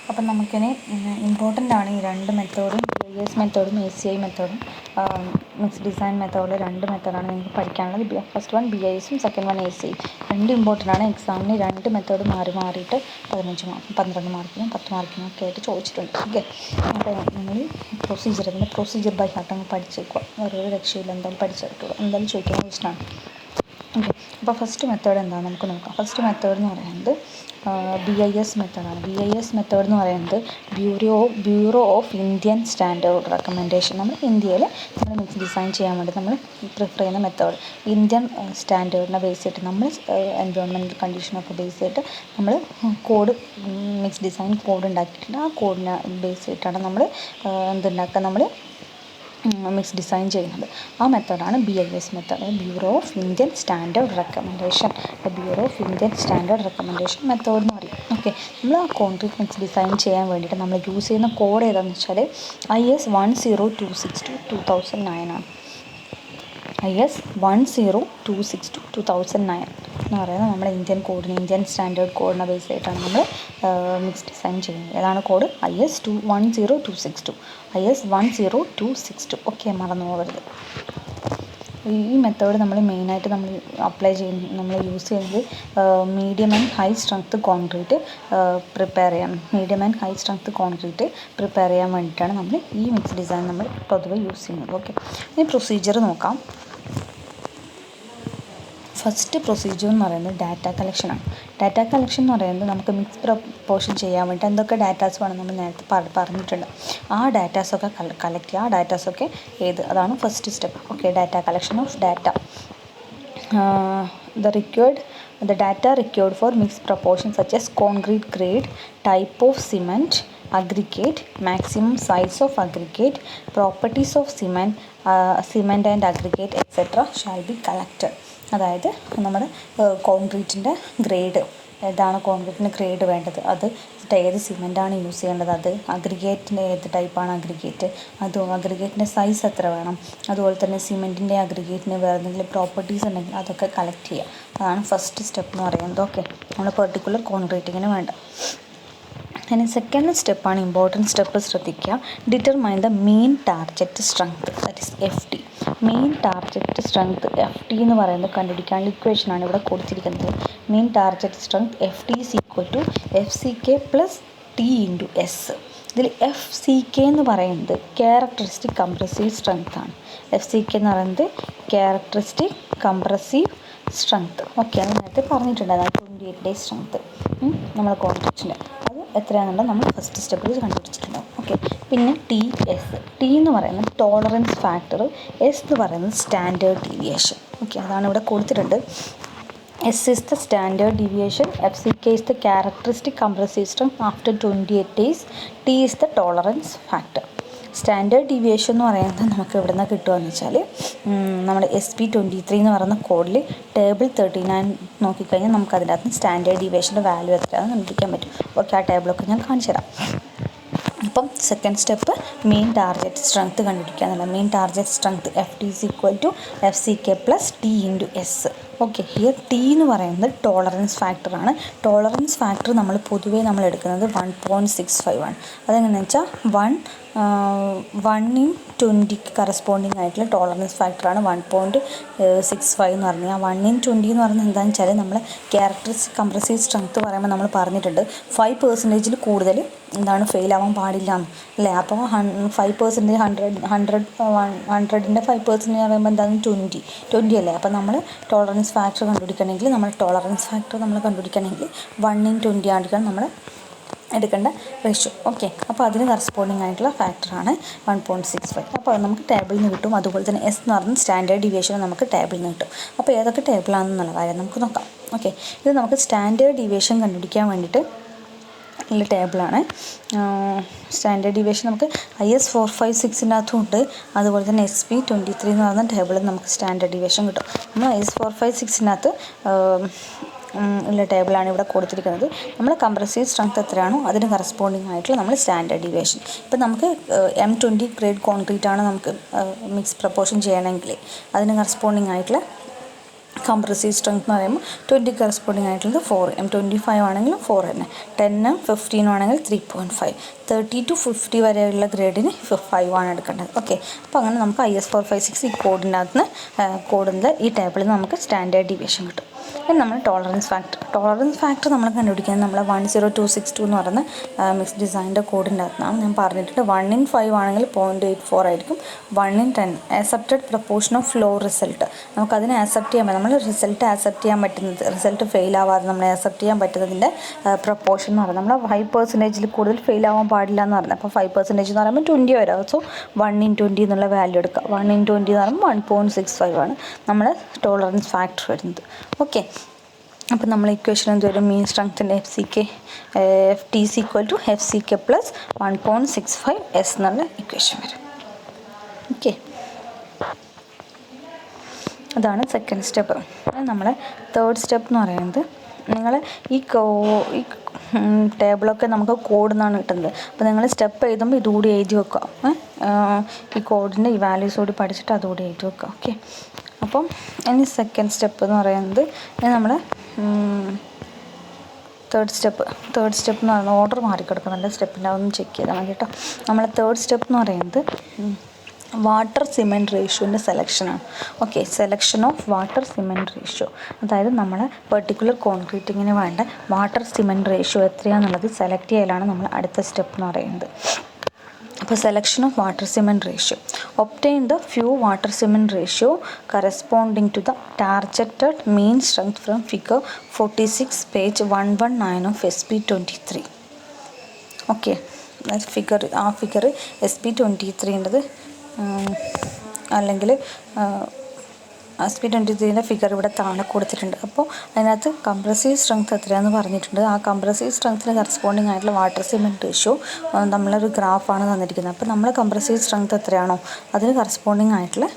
അപ്പം നമുക്കിനി ഇമ്പോർട്ടൻ്റ് ആണ് ഈ രണ്ട് മെത്തേഡും, BIS മെത്തേഡും ACI മെത്തേഡും. മിക്സ് ഡിസൈൻ മെത്തേഡിൽ രണ്ട് മെത്തേഡാണ് നിങ്ങൾക്ക് പഠിക്കാനുള്ളത്. ഫസ്റ്റ് വൺ BIS ഉം സെക്കൻഡ് വൺ ACI. രണ്ട് ഇമ്പോർട്ടൻ്റ് ആണ്. എക്സാമിന് രണ്ട് മെത്തേഡ് മാറിയിട്ട് 15 മാർക്ക് 12 മാർക്കിനും 10 മാർക്കിനും ഒക്കെ ആയിട്ട് ചോദിച്ചിട്ടുണ്ട്. ഓക്കെ, അപ്പോൾ നിങ്ങൾ പ്രൊസീജിയർ ബൈ ഹാർട്ട് അങ്ങ് പഠിച്ചേക്കുക. വേറൊരു രക്ഷയില്ല, എന്തായാലും പഠിച്ചെടുക്കുക. എന്തായാലും ചോദിക്കുന്ന ക്വസ്റ്റനാണ്. ഓക്കെ, അപ്പോൾ ഫസ്റ്റ് മെത്തേഡ് എന്താണെന്ന് നമുക്ക് നോക്കാം. ഫസ്റ്റ് മെത്തേഡ് എന്ന് പറയുന്നത് BIS മെത്തേഡാണ്. BIS മെത്തേഡ് എന്ന് പറയുന്നത് bureau of Indian standard recommendation. നമ്മൾ ഇന്ത്യയിൽ നമ്മൾ മിക്സ് ഡിസൈൻ ചെയ്യാൻ വേണ്ടി നമ്മൾ പ്രിഫർ ചെയ്യുന്ന മെത്തേഡ് ഇന്ത്യൻ സ്റ്റാൻഡേർഡിനെ ബേസ് ചെയ്തിട്ട് നമ്മൾ എൻവയോൺമെൻറ്റൽ കണ്ടീഷനൊക്കെ ബേസ് ചെയ്തിട്ട് നമ്മൾ കോഡ് മിക്സ് ഡിസൈൻ കോഡ് ഉണ്ടാക്കിയിട്ടുണ്ട്. ആ കോഡിനെ ബേസ് ചെയ്തിട്ടാണ് നമ്മൾ എന്തുണ്ടാക്കുക, നമ്മൾ മിക്സ് ഡിസൈൻ ചെയ്യുന്നത്. ആ മെത്തേഡാണ് BIS method, bureau of Indian standard recommendation. Bureau of Indian standard recommendation method എന്ന് പറയും. ഓക്കെ, നമ്മൾ ആ കോൺക്രീറ്റ് മിക്സ് ഡിസൈൻ ചെയ്യാൻ വേണ്ടിയിട്ട് നമ്മൾ യൂസ് ചെയ്യുന്ന കോഡ് ഏതാണെന്ന് വെച്ചാൽ IS 10262/2009 ആണ്. IS 10262/2009 എന്ന് പറയുന്നത് നമ്മുടെ ഇന്ത്യൻ കോഡിന്, ഇന്ത്യൻ സ്റ്റാൻഡേർഡ് കോഡിനെ ബേസ് ചെയ്തിട്ടാണ് നമ്മൾ മിക്സ് ഡിസൈൻ ചെയ്യുന്നത്. ഏതാണ് കോഡ്? IS 10262. IS 10262. ഓക്കെ, മറന്നു പോകരുത്. ഈ മെത്തേഡ് നമ്മൾ മെയിനായിട്ട് നമ്മൾ അപ്ലൈ ചെയ്യുന്നത്, നമ്മൾ യൂസ് ചെയ്യുന്നത് medium and high strength concrete prepare ചെയ്യാൻ വേണ്ടിയിട്ടാണ് നമ്മൾ ഈ മിക്സ് ഡിസൈൻ നമ്മൾ പൊതുവെ യൂസ് ചെയ്യുന്നത്. ഓക്കെ, ഈ പ്രൊസീജിയർ നോക്കാം. ഫസ്റ്റ് പ്രൊസീജിയർ എന്ന് പറയുന്നത് ഡാറ്റ കളക്ഷനാണ്. ഡാറ്റ കളക്ഷൻ എന്ന് പറയുന്നത് നമുക്ക് മിക്സ് പ്രപ്പോർഷൻ ചെയ്യാൻ വേണ്ടി എന്തൊക്കെ ഡാറ്റാസ് വേണം നമ്മൾ നേരത്തെ പറഞ്ഞിട്ടുണ്ട്. ആ ഡാറ്റാസൊക്കെ കളക്ട് ചെയ്യുക. ആ ഡാറ്റാസൊക്കെ അതാണ് first step. Okay, data collection of data. The data required for mixed proportions such as concrete grade, type of cement, aggregate, maximum size of aggregate, properties of cement and aggregate etc. shall be collected. അതായത് നമ്മുടെ കോൺക്രീറ്റിൻ്റെ grade ഏതാണ്, കോൺക്രീറ്റിൻ്റെ grade വേണ്ടത്, അത് ഏത് സിമെൻറ്റാണ് use ചെയ്യേണ്ടത്, അത് അഗ്രിഗേറ്റിൻ്റെ ഏത് ടൈപ്പാണ് അഗ്രിഗേറ്റ്, അതും അഗ്രിഗേറ്റിൻ്റെ സൈസ് എത്ര വേണം, അതുപോലെ തന്നെ സിമെൻറ്റിൻ്റെ അഗ്രിഗേറ്റിന് വേറെ എന്തെങ്കിലും പ്രോപ്പർട്ടീസ് ഉണ്ടെങ്കിൽ അതൊക്കെ കളക്ട് ചെയ്യുക. അതാണ് ഫസ്റ്റ് സ്റ്റെപ്പ് എന്ന് പറയുന്നത്. ഓക്കെ, നമ്മൾ പെർട്ടിക്കുലർ കോൺക്രീറ്റിങ്ങിന് വേണ്ട. ഇനി സെക്കൻഡ് സ്റ്റെപ്പാണ് ഇമ്പോർട്ടൻറ്റ് സ്റ്റെപ്പ്, ശ്രദ്ധിക്കുക. Determine the mean target strength, that is FT. Main target strength FT എന്ന് പറയുന്നത് കണ്ടുപിടിക്കാനുള്ള ഇക്വേഷനാണ് ഇവിടെ കൊടുത്തിരിക്കുന്നത്. Main target strength FT is equal to FCK + T × S. ഇതിൽ FCK എന്ന് പറയുന്നത് ക്യാരക്ടറിസ്റ്റിക് കംപ്രസീവ് സ്ട്രെങ്ത് ആണ്. FCK എന്ന് പറയുന്നത് ക്യാരക്ടറിസ്റ്റിക് കംപ്രസീവ് സ്ട്രെങ്ത്. ഓക്കെ, അത് നേരത്തെ പറഞ്ഞിട്ടുണ്ട്. അതാണ് 28 days സ്ട്രെങ്ത് നമ്മൾ കോൺക്രീറ്റിൻ്റെ. അത് എത്രയാണെന്നുള്ളത് നമ്മൾ ഫസ്റ്റ് സ്റ്റെപ്പിൽ കണ്ടുപിടിച്ചിട്ടുണ്ടാവും. ഓക്കെ, പിന്നെ TS. T എന്ന് പറയുന്നത് ടോളറൻസ് ഫാക്ടർ, S എന്ന് പറയുന്നത് സ്റ്റാൻഡേർഡ് ഡീവിയേഷൻ. ഓക്കെ, അതാണ് ഇവിടെ കൊടുത്തിട്ടുണ്ട്. S is the standard deviation, FCK is the characteristic compressive strength after 28 days, T is the tolerance factor. Standard deviation എന്ന് പറയുന്നത് നമുക്ക് എവിടെ നിന്ന് കിട്ടുകയെന്ന് വെച്ചാൽ നമ്മുടെ SP23 എന്ന് പറയുന്ന കോഡിൽ ടേബിൾ 39 നോക്കിക്കഴിഞ്ഞാൽ നമുക്ക് അതിൻ്റെ അകത്ത് സ്റ്റാൻഡേർഡ് ഡീവിയേഷൻ്റെ വാല്യൂ എത്രയാണെന്ന് കണ്ടുപിടിക്കാൻ പറ്റും. ഓക്കെ, ആ ടേബിളൊക്കെ ഞാൻ കാണിച്ചു തരാം. അപ്പം second step main target strength കണ്ടുപിടിക്കുക എന്നുള്ള. Main target strength FT is equal to FCK + T × S. Okay, here T എന്ന് പറയുന്നത് ടോളറൻസ് ഫാക്ടറാണ്. ടോളറൻസ് ഫാക്ടർ നമ്മൾ പൊതുവേ നമ്മൾ എടുക്കുന്നത് 1.65 ആണ്. അതെങ്ങനെയാണെന്ന് വെച്ചാൽ 1/20 കറസ്പോണ്ടിങ് ആയിട്ടുള്ള ടോളറൻസ് ഫാക്ടറാണ് 1.65 എന്ന് പറഞ്ഞാൽ. ആ 1/20 എന്ന് പറയുന്നത് എന്താണെന്ന് വെച്ചാൽ നമ്മൾ ക്യാരക്ടറിസ്റ്റിക് കംപ്രസീവ് സ്ട്രെങ്ത് പറയുമ്പോൾ നമ്മൾ പറഞ്ഞിട്ടുണ്ട് 5% കൂടുതൽ എന്താണ് ഫെയിൽ ആവാൻ പാടില്ല അല്ലേ. അപ്പോൾ 5% 100ൻ്റെ 5% എന്ന് പറയുമ്പോൾ എന്താണ് 20 അല്ലേ. അപ്പോൾ നമ്മൾ ടോളറൻസ് ഫാക്ടർ കണ്ടുപിടിക്കണമെങ്കിൽ 1/20 ആയിരിക്കണം നമ്മൾ എടുക്കേണ്ട റേഷ്യോ. ഓക്കെ, അപ്പോൾ അതിന് കറസ്പോണ്ടിങ് ആയിട്ടുള്ള ഫാക്ടറാണ് 1.65. അപ്പോൾ അത് നമുക്ക് ടേബിളിൽ നിന്ന് കിട്ടും. അതുപോലെ തന്നെ S എന്ന് പറഞ്ഞ സ്റ്റാൻഡേർഡ് ഡീവിയേഷൻ നമുക്ക് ടേബിളിൽ നിന്ന് കിട്ടും. അപ്പോൾ ഏതൊക്കെ ടേബിളാണെന്നുള്ള കാര്യം നമുക്ക് നോക്കാം. ഓക്കെ, ഇത് നമുക്ക് സ്റ്റാൻഡേർഡ് ഡീവിയേഷൻ കണ്ടുപിടിക്കാൻ വേണ്ടിയിട്ട് ഉള്ള ടേബിളാണ്. സ്റ്റാൻഡേർഡ് ഡീവിയേഷൻ നമുക്ക് IS 456 ഉണ്ട്. അതുപോലെ തന്നെ SP23 എന്ന് പറയുന്ന ടേബിളിൽ നമുക്ക് സ്റ്റാൻഡേർഡ് ഡീവിയേഷൻ കിട്ടും. നമ്മൾ IS 456 ഉള്ള ടേബിളാണ് ഇവിടെ കൊടുത്തിരിക്കുന്നത്. നമ്മൾ കംപ്രസീവ് സ്ട്രെങ്ത് എത്രയാണോ അതിന് കറസ്പോണ്ടിങ് ആയിട്ടുള്ള നമ്മൾ സ്റ്റാൻഡേർഡ് ഡീവിയേഷൻ. ഇപ്പം നമുക്ക് M20 ഗ്രേഡ് കോൺക്രീറ്റ് ആണ് നമുക്ക് മിക്സ് പ്രപ്പോർഷൻ ചെയ്യണമെങ്കിൽ അതിന് കറസ്പോണ്ടിങ് ആയിട്ടുള്ള കംപ്രസീവ് സ്ട്രെങ്ത് എന്ന് പറയുമ്പോൾ 20 കറസ്പോണ്ടിങ് ആയിട്ടുള്ളത് 4 M25 ആണെങ്കിൽ 4 തന്നെ, 10 15 ആണെങ്കിൽ 3.5, 30 to 50 വരെയുള്ള ഗ്രേഡിന് 5 ആണ് എടുക്കേണ്ടത്. ഓക്കെ, അപ്പോൾ അങ്ങനെ നമുക്ക് IS456 ഈ കോഡിൻ്റെ ഈ ടേബിളിൽ നമുക്ക് സ്റ്റാൻഡേർഡ് ഡീവിയേഷൻ കിട്ടും. പിന്നെ നമ്മൾ ടോളറൻസ് ഫാക്ടർ നമ്മൾ കണ്ടുപിടിക്കുന്നത് നമ്മൾ 10262 എന്ന് പറയുന്ന മിക്സ് ഡിസൈനിൻ്റെ കോഡിൻ്റെ അകത്താണ്. ഞാൻ പറഞ്ഞിട്ടുണ്ട് 1 in 5 ആണെങ്കിൽ 0.84 ആയിരിക്കും, 1 in 10 accepted proportion of flow result. നമുക്കതിനെ ആക്സെപ്റ്റ് ചെയ്യാൻ പറ്റും, നമ്മൾ റിസൾട്ട് ആക്സെപ്റ്റ് ചെയ്യാൻ പറ്റുന്നത്, റിസൾട്ട് ഫെയിൽ ആവാതെ നമ്മൾ ആക്സെപ്റ്റ് ചെയ്യാൻ പറ്റുന്നതിൻ്റെ പ്രപ്പോർഷൻ എന്ന് പറയുന്നത് നമ്മൾ 5% കൂടുതൽ ഫെയിൽ ആവാൻ പാടില്ല എന്ന് പറയുന്നത്. അപ്പോൾ 5% എന്ന് പറയുമ്പോൾ 20 വരാം. സോ 1 in 20 എന്നുള്ള വാല്യൂ എടുക്കുക. 1 in 20 എന്ന് പറയുമ്പോൾ 1.65 ആണ് നമ്മുടെ ടോളറൻസ് ഫാക്ടർ വരുന്നത്. ഓക്കെ, അപ്പോൾ നമ്മൾ ഇക്വേഷൻ എന്ത് വരും? മീൻ സ്ട്രെങ്ത്തിൻ്റെ TC = FCK + 1.65 S എന്നുള്ള ഇക്വേഷൻ വരും. ഓക്കെ, അതാണ് സെക്കൻഡ് സ്റ്റെപ്പ്. നമ്മളെ തേർഡ് സ്റ്റെപ്പ് എന്ന് പറയുന്നത് നിങ്ങൾ ഈ ടേബിളൊക്കെ നമുക്ക് കോഡ് നിന്നാണ് കിട്ടുന്നത്. അപ്പോൾ നിങ്ങൾ സ്റ്റെപ്പ് എഴുതുമ്പോൾ ഇതുകൂടി എഴുതി വെക്കുക. ഈ കോഡിൻ്റെ ഈ വാല്യൂസ് കൂടി പഠിച്ചിട്ട് അതുകൂടി എഴുതി വെക്കുക. ഓക്കെ, അപ്പം ഇനി സെക്കൻഡ് സ്റ്റെപ്പ് എന്ന് പറയുന്നത് നമ്മൾ തേർഡ് സ്റ്റെപ്പ് എന്ന് പറയുന്നത് ഓർഡർ മാറിക്കിടക്കുന്നുണ്ട് സ്റ്റെപ്പിൻ്റെ, അതൊന്നും ചെക്ക് ചെയ്താൽ മതി കേട്ടോ. നമ്മളെ തേർഡ് സ്റ്റെപ്പ് എന്ന് പറയുന്നത് വാട്ടർ സിമെൻറ്റ് റേഷ്യോൻ്റെ സെലക്ഷനാണ്. Okay, selection of water cement ratio, അതായത് നമ്മൾ പെർട്ടിക്കുലർ കോൺക്രീറ്റിങ്ങിന് വേണ്ട വാട്ടർ സിമെൻറ്റ് റേഷ്യോ എത്രയാണെന്നുള്ളത് സെലക്ട് ചെയ്യലാണ് നമ്മൾ അടുത്ത സ്റ്റെപ്പ് എന്ന് പറയുന്നത്. അപ്പോൾ selection of water cement ratio, obtain the few water cement ratio corresponding to the targeted mean strength from figure 46 page 119 of SP23. Okay, figure SP23ൻ്റെത് അല്ലെങ്കിൽ SP23ൻ്റെ ഫിഗർ ഇവിടെ താഴെ കൊടുത്തിട്ടുണ്ട്. അപ്പോൾ അതിനകത്ത് കംപ്രസീവ് സ്ട്രെങ്ത് എത്രയാണെന്ന് പറഞ്ഞിട്ടുണ്ട്. ആ കംപ്രസീവ് സ്ട്രെങ്ത്തിന് കറസ്പോണ്ടിങ് ആയിട്ടുള്ള വാട്ടർ സിമെൻറ്റ് റേഷ്യോ നമ്മളൊരു ഗ്രാഫാണ് തന്നിരിക്കുന്നത്. അപ്പോൾ നമ്മൾ കംപ്രസീവ് സ്ട്രെങ്ത് എത്രയാണോ അതിന് കറസ്പോണ്ടിങ് ആയിട്ടുള്ള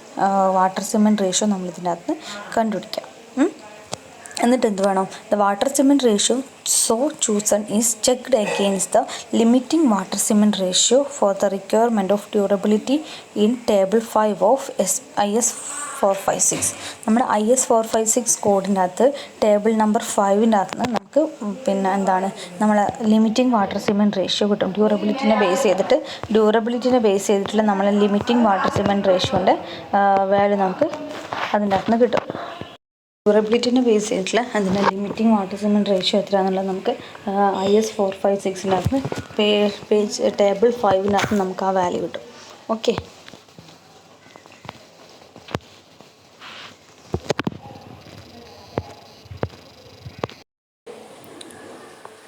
വാട്ടർ സിമെൻറ്റ് റേഷ്യോ നമ്മളിതിൻ്റെ അകത്ത് കണ്ടുപിടിക്കാം. എന്നിട്ട് എന്ത് വേണം? The water cement ratio so chosen is checked against the limiting water cement ratio for the requirement of durability in table 5 of IS456. നമ്മുടെ IS456 കോഡിൻ്റെ അകത്ത് ടേബിൾ നമ്പർ 5ൻ്റെ അകത്ത് നമുക്ക് പിന്നെ എന്താണ് നമ്മളെ ലിമിറ്റിംഗ് വാട്ടർ സിമെൻറ്റ് റേഷ്യോ കിട്ടും. ഡ്യൂറബിലിറ്റിനെ ബേസ് ചെയ്തിട്ടുള്ള നമ്മളെ ലിമിറ്റിംഗ് വാട്ടർ സിമെൻറ്റ് റേഷ്യോൻ്റെ വാല്യൂ നമുക്ക് അതിൻ്റെ അകത്ത് നിന്ന് കിട്ടും. ഡ്യൂറബിലിറ്റിനെ ബേസ് ചെയ്തിട്ടുള്ള അതിൻ്റെ ലിമിറ്റിംഗ് വാട്ടർ സിമെൻറ്റ് റേഷ്യോ എത്രയാണെന്നുള്ളത് നമുക്ക് IS456 പേജ് ടേബിൾ 5 നമുക്ക് ആ വാല്യൂ കിട്ടും. ഓക്കെ,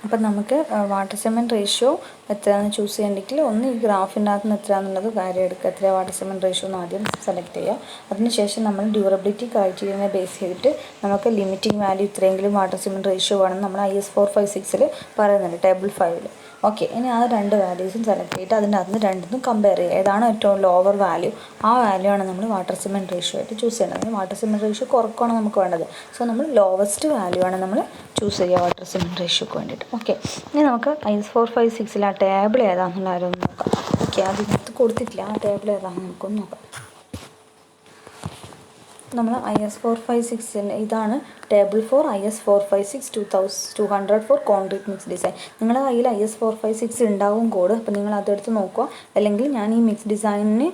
അപ്പം നമുക്ക് വാട്ടർ സിമെൻറ്റ് റേഷ്യോ എത്രയാണെന്ന് ചൂസ് ചെയ്യണമെങ്കിൽ ഒന്ന് ഈ ഗ്രാഫിൻ്റെ അകത്ത് നിന്ന് എത്രയാണെന്നുള്ളത് കാര്യം എടുക്കുക. എത്രയാണ് വാട്ടർ സിമെൻറ്റ് റേഷ്യോ എന്ന് ആദ്യം സെലക്ട് ചെയ്യുക. അതിനുശേഷം നമ്മൾ ഡ്യൂറബിലിറ്റി ക്രൈറ്റീരിയനെ ബേസ് ചെയ്തിട്ട് നമുക്ക് ലിമിറ്റിംഗ് വാല്യൂ ഇത്രയെങ്കിലും വാട്ടർ സിമെൻറ്റ് റേഷ്യോ വേണമെന്ന് നമ്മൾ IS456 പറയുന്നുണ്ട് ടേബിൾ 5. ഓക്കെ, ഇനി ആ രണ്ട് വാല്യൂസും സെലക്ട് ചെയ്തിട്ട് അതിൻ്റെ അകത്ത് നിന്ന് രണ്ടും കമ്പയർ ചെയ്യുക. ഏതാണോ ഏറ്റവും ലോവർ വാല്യൂ ആ വാല്യൂ ആണ് നമ്മൾ വാട്ടർ സിമെൻറ്റ് റേഷ്യോ ആയിട്ട് ചൂസ് ചെയ്യേണ്ടത്. വാട്ടർ സിമെൻറ്റ് റേഷ്യോ കുറക്കാണ് നമുക്ക് വേണ്ടത്. സോ നമ്മൾ ലോവസ്റ്റ് വാല്യൂ ആണ് നമ്മൾ ചൂസ് ചെയ്യുക വാട്ടർ സിമെൻറ്റ് റേഷ്യോക്ക് വേണ്ടിയിട്ട്. ഓക്കെ, ഇനി നമുക്ക് IS456 ആ ടേബിൾ ഏതാണെന്നുള്ള ആരും നോക്കാം. ഓക്കെ, അതിനകത്ത് കൊടുത്തിട്ടില്ല, ആ ടേബിൾ ഏതാണെന്ന് നമുക്കൊന്ന് നോക്കാം. നമ്മൾ IS456 ഇതാണ് table 4 IS456 2200 four concrete mix design. നിങ്ങളുടെ കയ്യിൽ IS456 ഉണ്ടാവും കോഡ്. അപ്പോൾ നിങ്ങൾ അതെടുത്ത് നോക്കുക. അല്ലെങ്കിൽ ഞാൻ ഈ മിക്സ് ഡിസൈനിന്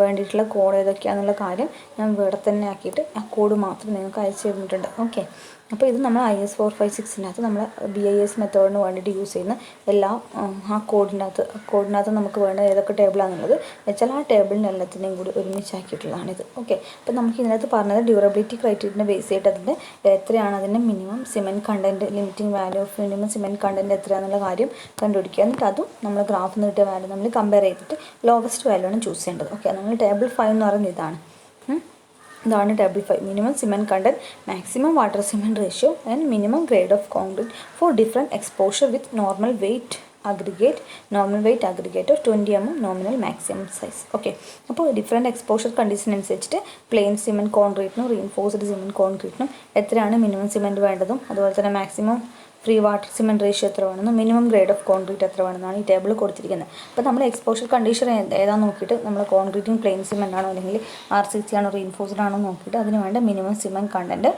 വേണ്ടിയിട്ടുള്ള കോഡ് ഏതൊക്കെയാണെന്നുള്ള കാര്യം ഞാൻ ഇവിടെ തന്നെ ആക്കിയിട്ട് ആ കോഡ് മാത്രം നിങ്ങൾക്ക് അയച്ചു തന്നിട്ടുണ്ട്. ഓക്കെ, അപ്പോൾ ഇത് നമ്മൾ IS456 നമ്മൾ BIS മെത്തേഡിന് വേണ്ടിയിട്ട് യൂസ് ചെയ്യുന്ന എല്ലാ ആ കോഡിനകത്ത് നമുക്ക് വേണ്ട ഏതൊക്കെ ടേബിളാണെന്നുള്ളത് വെച്ചാൽ ആ ടേബിളിന് എല്ലാത്തിനെയും കൂടി ഒരുമിച്ചാക്കിയിട്ടുള്ളതാണിത്. ഓക്കെ, അപ്പോൾ നമുക്ക് ഇതിനകത്ത് പറഞ്ഞത് ഡ്യൂറബിലിറ്റി ക്രൈറ്റീരിയനെ ബേസ് ചെയ്തിട്ട് അതിൻ്റെ എത്രയാണ് അതിൻ്റെ minimum cement content, limiting value of minimum cement content എത്രയാണെന്നുള്ള കാര്യം കണ്ടുപിടിക്കുക. എന്നിട്ട് അതും നമ്മൾ ഗ്രാഫിൽ നിന്ന് കിട്ടിയ വാല്യൂ നമ്മൾ കമ്പയർ ചെയ്തിട്ട് ലോവസ്റ്റ് വാല്യൂ ആണ് ചൂസ് ചെയ്യേണ്ടത്. ഓക്കെ, നമ്മൾ ടേബിൾ 5 എന്ന് പറയുന്നത് ഇതാണ് table 5. Minimum cement content, maximum water cement ratio and minimum grade of concrete for different exposure with normal weight aggregate of 20 mm nominal maximum size. Okay, അപ്പോൾ different exposure condition അനുസരിച്ചിട്ട് plain cement കോൺക്രീറ്റിനും reinforced cement കോൺക്രീറ്റിനും എത്രയാണ് minimum cement വേണ്ടതും അതുപോലെ തന്നെ maximum free water cement ratio എത്ര വേണമെന്നും മിനിമം ഗ്രേഡ് ഓഫ് കോൺക്രീറ്റ് എത്ര വേണമെന്നാണ് ഈ ടേബിൾ കൊടുത്തിരിക്കുന്നത്. അപ്പോൾ നമ്മൾ എക്സ്പോഷർ കണ്ടീഷൻ ഏതാണെന്ന് നോക്കിയിട്ട് നമ്മൾ കോൺക്രീറ്റിംഗ് പ്ലെയിൻ സിമെൻ്റ് ആണോ അല്ലെങ്കിൽ RCC ആണോ റീഇൻഫോഴ്സ്ഡ് ആണോ നോക്കിയിട്ട് അതിന് വേണ്ട മിനിമം സിമെൻറ്റ് കണ്ടൻറ്റ്